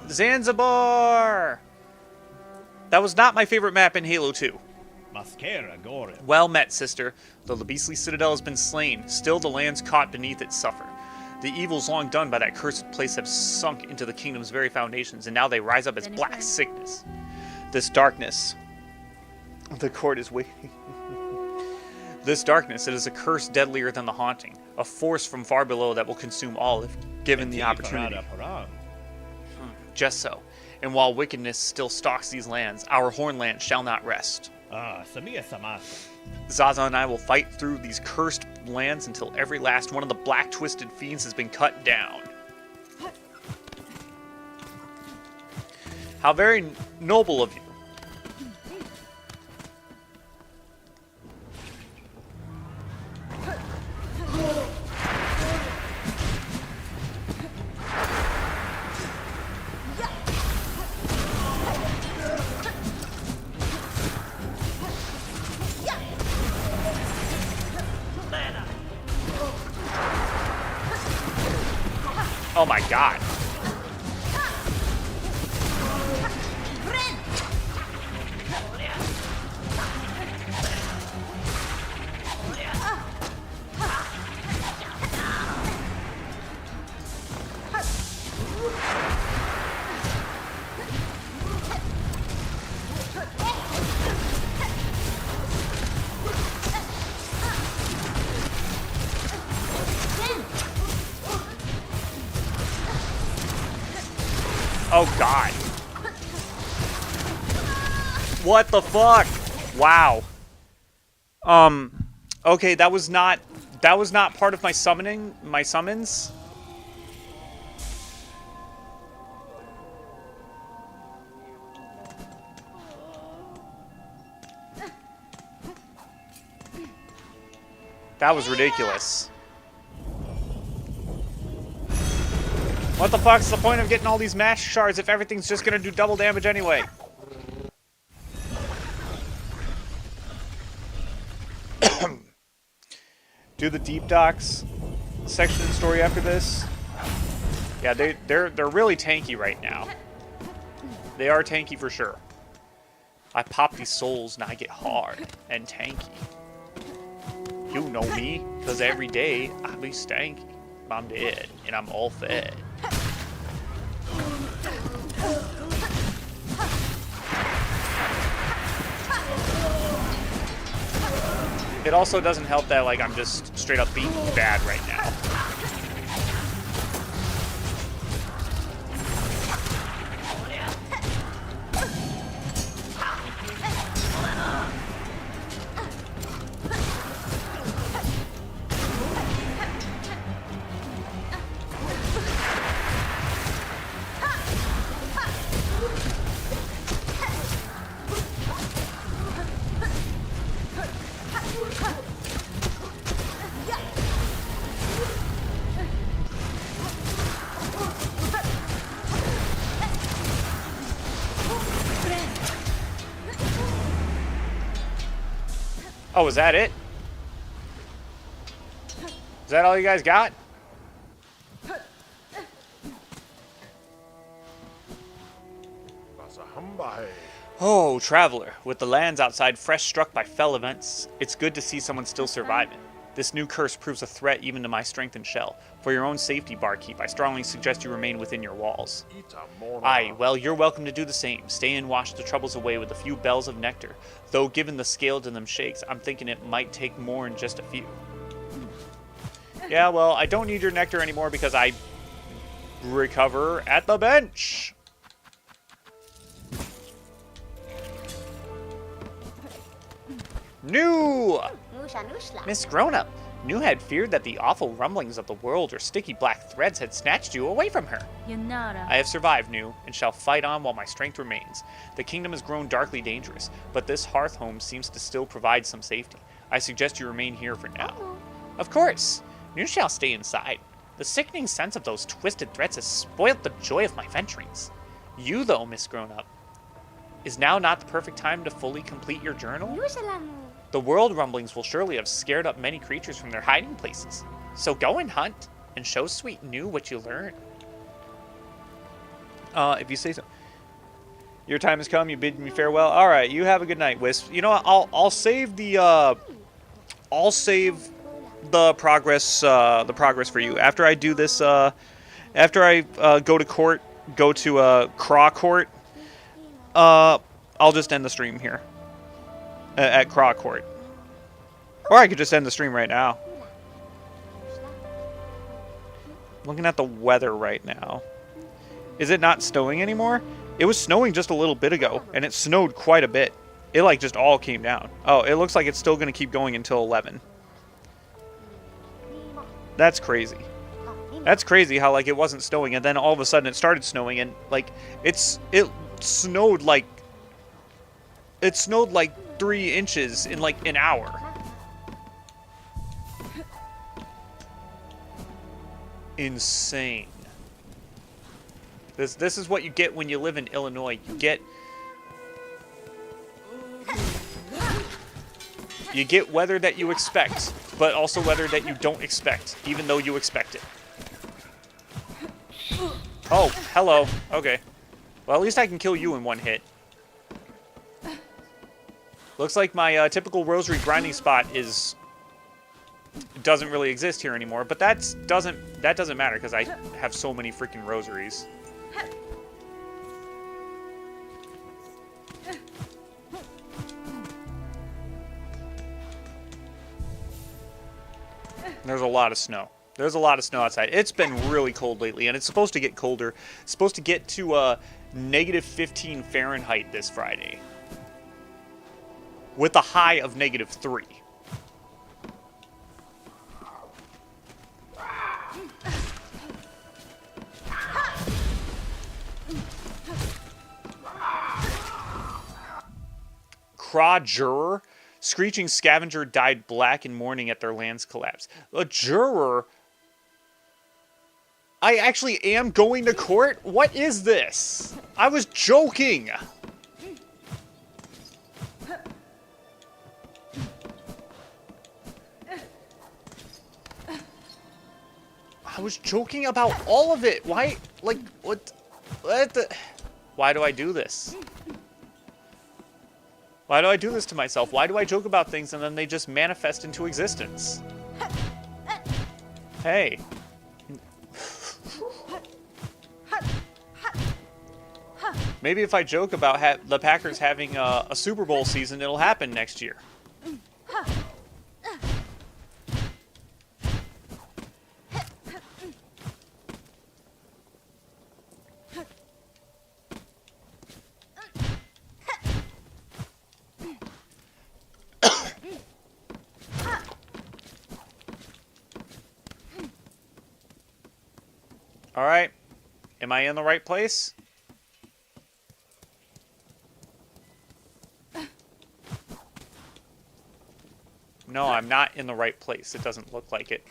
Zanzibar! That was not my favorite map in Halo 2. Well met, sister. Though the beastly citadel has been slain, still the lands caught beneath it suffer. The evils long done by that cursed place have sunk into the kingdom's very foundations, and now they rise up as black sickness. This darkness... The court is waiting. This darkness, it is a curse deadlier than the haunting. A force from far below that will consume all if given the opportunity. Just so. And while wickedness still stalks these lands, our Hornland shall not rest. Zaza and I will fight through these cursed lands until every last one of the black twisted fiends has been cut down. How very noble of you. Oh my god. Oh god. What the fuck? Wow. Okay, that was not part of my summons. That was ridiculous. What the fuck's the point of getting all these mash shards if everything's just gonna do double damage anyway? Do the deep docks section and story after this. Yeah, they're really tanky right now. They are tanky for sure. I pop these souls and I get hard and tanky. You know me, cause every day I be stanky. I'm dead and I'm all fed. It also doesn't help that like I'm just straight up being bad right now. Oh, is that it? Is that all you guys got? Oh, traveler, with the lands outside fresh struck by fell events, it's good to see someone still surviving. This new curse proves a threat even to my strength and shell. For your own safety, barkeep, I strongly suggest you remain within your walls. Aye, well, you're welcome to do the same. Stay and wash the troubles away with a few bells of nectar. Though given the scale to them shakes, I'm thinking it might take more than just a few. Yeah, well, I don't need your nectar anymore because I recover at the bench. New! Miss Grown-Up, New had feared that the awful rumblings of the world or sticky black threads had snatched you away from her. Yunara. I have survived, New, and shall fight on while my strength remains. The kingdom has grown darkly dangerous, but this hearth home seems to still provide some safety. I suggest you remain here for now. Of course! New shall stay inside. The sickening sense of those twisted threads has spoilt the joy of my venturings. You, though, Miss Grown-Up, is now not the perfect time to fully complete your journal? The world rumblings will surely have scared up many creatures from their hiding places. So go and hunt, and show sweet New what you learn. If you say so. Your time has come, you bid me farewell. Alright, you have a good night, Wisp. You know what, I'll save the, I'll save the progress for you. After I do this, after I, go to Craw Court, I'll just end the stream here. At Craw Court. Or I could just end the stream right now. Looking at the weather right now. Is it not snowing anymore? It was snowing just a little bit ago, and it snowed quite a bit. It like just all came down. Oh, it looks like it's still going to keep going until 11. That's crazy. That's crazy how like it wasn't snowing, and then all of a sudden it started snowing, and like it snowed like 3 inches in like an hour. Insane. This is what you get when you live in Illinois. You get weather that you expect, but also weather that you don't expect, even though you expect it. Oh, hello. Okay. Well, at least I can kill you in one hit. Looks like my typical rosary grinding spot doesn't really exist here anymore, but that doesn't matter because I have so many freaking rosaries. There's a lot of snow. There's a lot of snow outside. It's been really cold lately, and it's supposed to get colder. It's supposed to get to -15 Fahrenheit this Friday, with a high of -3. Crawjur. Screeching scavenger died black in mourning at their land's collapse. A juror? I actually am going to court? What is this? I was joking! I was joking about all of it. Why? Like, what the... Why do I do this? Why do I do this to myself? Why do I joke about things and then they just manifest into existence? Hey. Maybe if I joke about the Packers having a Super Bowl season, it'll happen next year. All right. Am I in the right place? No, I'm not in the right place. It doesn't look like it.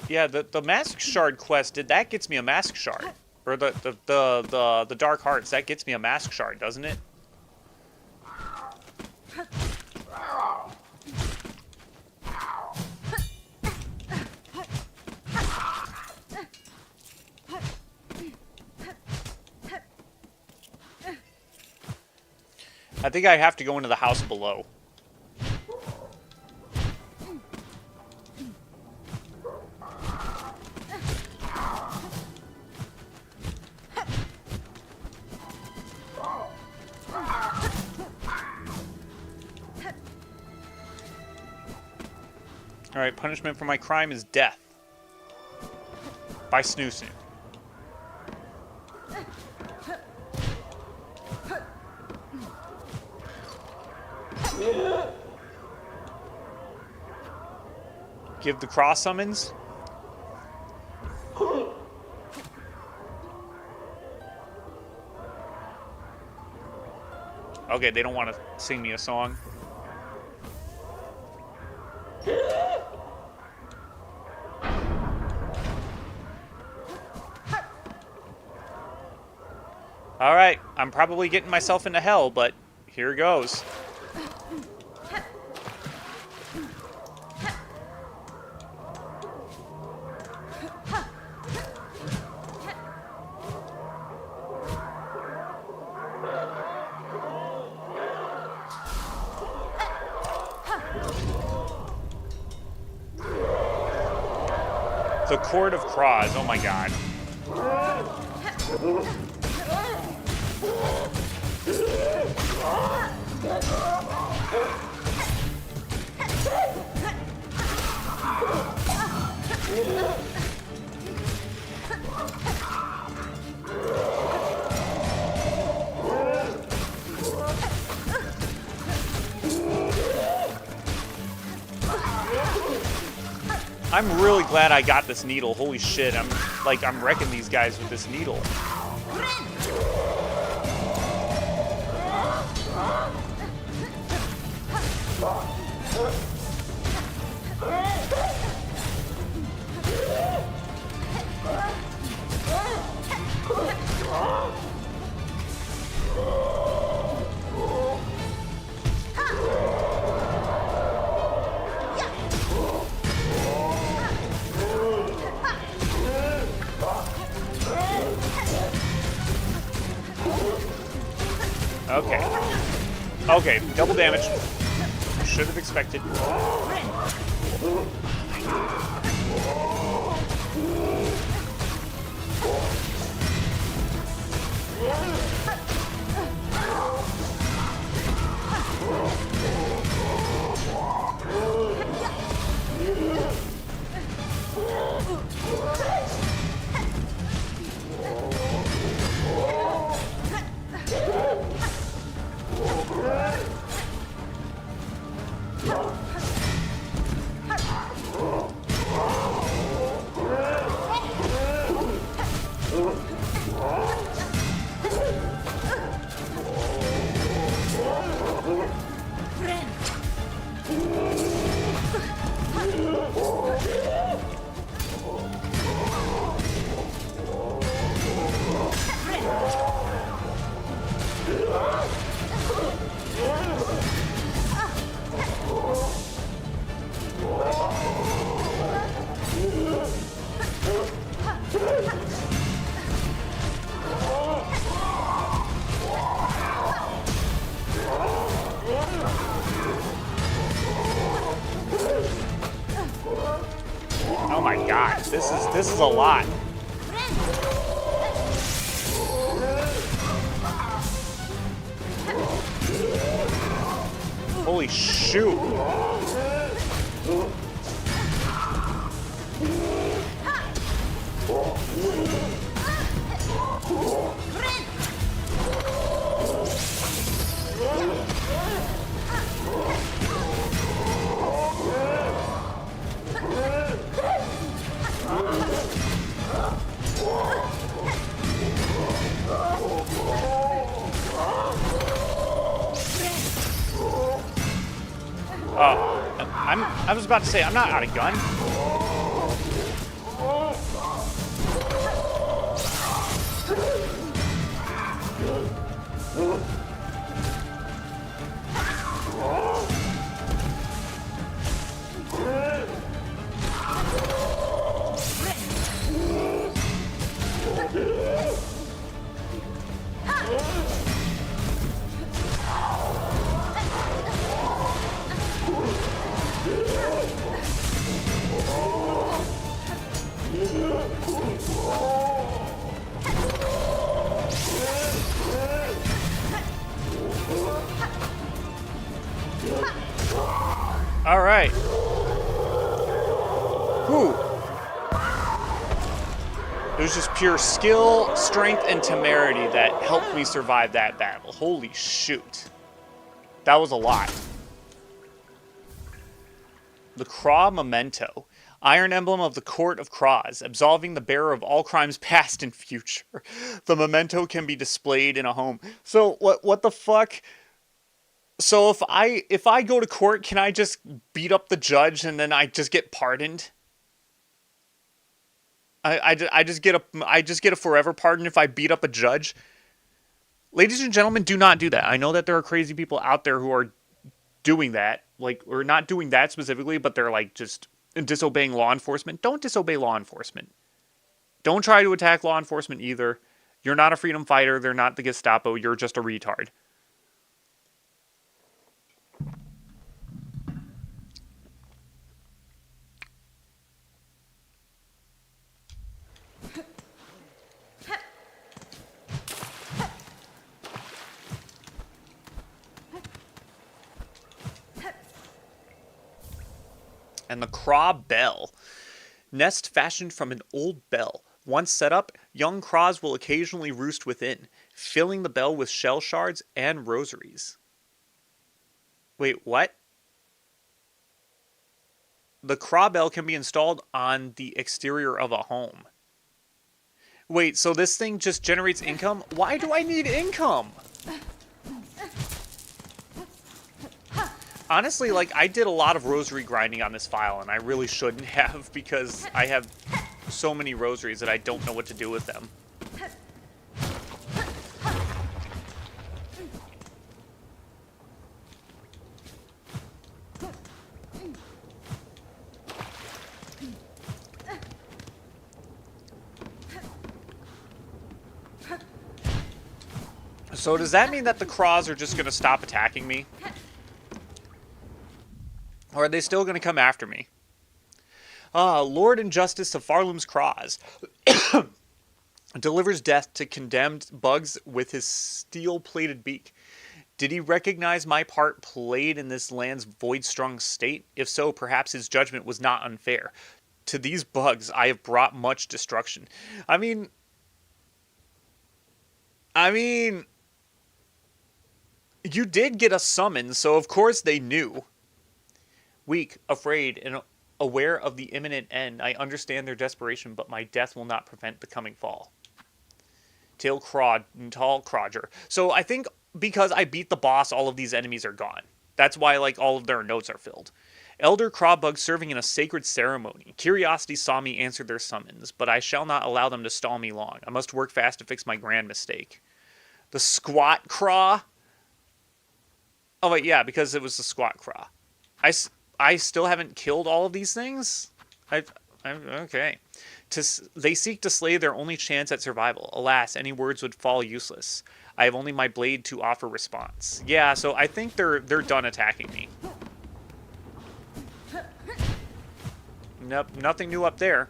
Yeah, the Mask Shard quest, that gets me a Mask Shard. Or the Dark Hearts, that gets me a Mask Shard, doesn't it? I think I have to go into the house below. Alright, punishment for my crime is death. By snoozing. Give the cross summons. Okay, they don't want to sing me a song. Alright, I'm probably getting myself into hell, but here goes. The Court of Craws, oh my god. I'm really glad I got this needle. Holy shit, I'm wrecking these guys with this needle. Okay. Okay, double damage. Should have expected. god, this is a lot. Holy shoot. I was about to say, I'm not out of gun. All right. Whew. It was just pure skill, strength, and temerity that helped me survive that battle. Holy shoot. That was a lot. The Craw Memento. Iron emblem of the Court of Craws, absolving the bearer of all crimes past and future. The memento can be displayed in a home. So what the fuck? So if I go to court, can I just beat up the judge and then I just get pardoned? I just get a forever pardon if I beat up a judge? Ladies and gentlemen, do not do that. I know that there are crazy people out there who are doing that, like, or not doing that specifically, but they're like just disobeying law enforcement. Don't disobey law enforcement. Don't try to attack law enforcement either. You're not a freedom fighter. They're not the Gestapo. You're just a retard. And the Craw Bell. Nest fashioned from an old bell. Once set up, young craws will occasionally roost within, filling the bell with shell shards and rosaries. Wait, what? The Craw Bell can be installed on the exterior of a home. Wait, so this thing just generates income? Why do I need income? Honestly, like, I did a lot of rosary grinding on this file, and I really shouldn't have, because I have so many rosaries that I don't know what to do with them. So does that mean that the craws are just going to stop attacking me? Or are they still going to come after me? Lord and Justice of Farloom's Craws delivers death to condemned bugs with his steel-plated beak. Did he recognize my part played in this land's void-strung state? If so, perhaps his judgment was not unfair. To these bugs, I have brought much destruction. I mean, you did get a summon, so of course they knew. Weak, afraid, and aware of the imminent end, I understand their desperation, but my death will not prevent the coming fall. Tall Crodger. So I think because I beat the boss, all of these enemies are gone. That's why, like, all of their notes are filled. Elder Crawbug serving in a sacred ceremony. Curiosity saw me answer their summons, but I shall not allow them to stall me long. I must work fast to fix my grand mistake. The Squat Craw. Oh, wait, yeah, because it was the Squat Craw. I still haven't killed all of these things? Okay. They seek to slay their only chance at survival. Alas, any words would fall useless. I have only my blade to offer response. Yeah, so I think they're done attacking me. Nope, nothing new up there.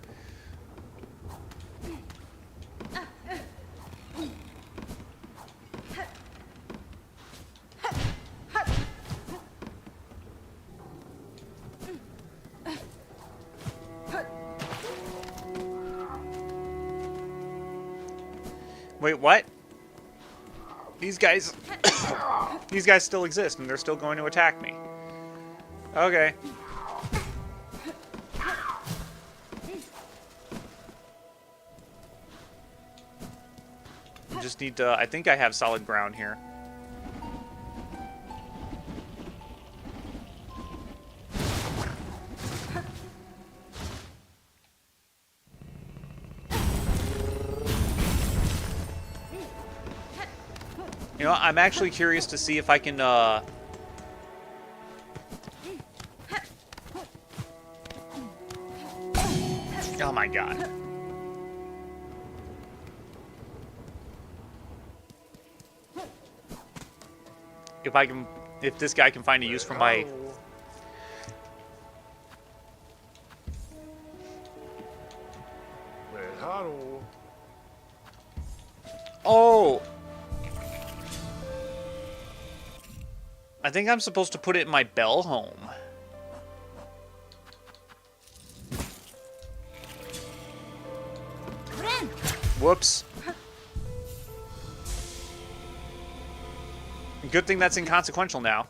Wait, what? These guys... these guys still exist, and they're still going to attack me. Okay. I just need to... I think I have solid ground here. You know, I'm actually curious to see if I can, oh my god. If this guy can find a use for my... Oh! I think I'm supposed to put it in my bell home. Whoops. Good thing that's inconsequential now.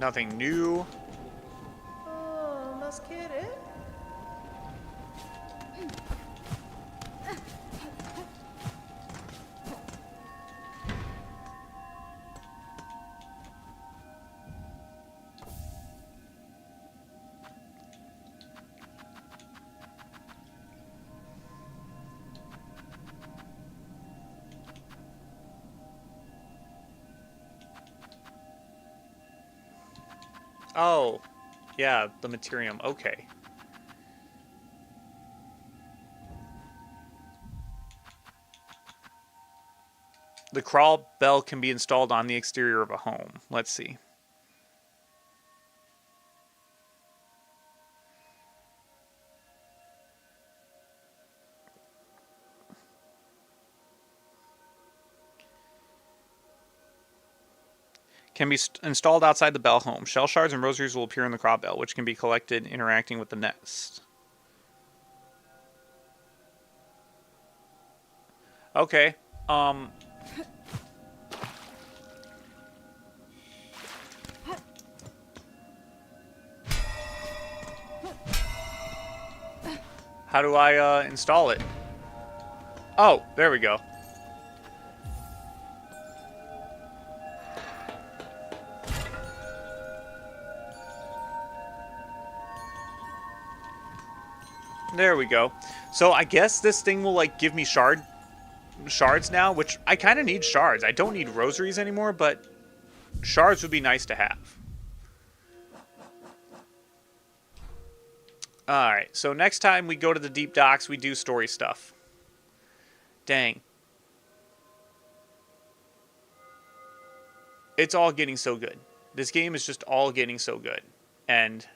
Nothing new. Oh, mas querer? Oh, yeah, the Materium. Okay. The crawl bell can be installed on the exterior of a home. Let's see. Can be installed outside the bell home. Shell shards and rosaries will appear in the crawl bell, which can be collected interacting with the nest. Okay. How do I install it? Oh, there we go. There we go. So I guess this thing will like give me shards now, which I kind of need shards. I don't need rosaries anymore, but shards would be nice to have. Alright, so next time we go to the deep docks, we do story stuff. Dang. It's all getting so good. This game is just all getting so good. And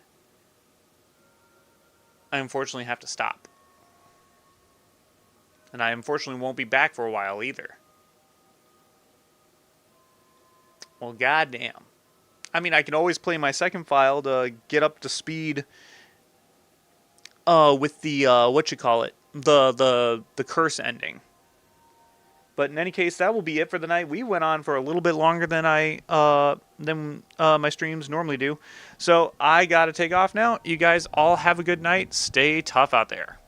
I unfortunately have to stop. And I unfortunately won't be back for a while either. Well, goddamn. I mean, I can always play my second file to get up to speed with the, the curse ending. But in any case, that will be it for the night. We went on for a little bit longer than my streams normally do. So I gotta take off now. You guys all have a good night. Stay tough out there.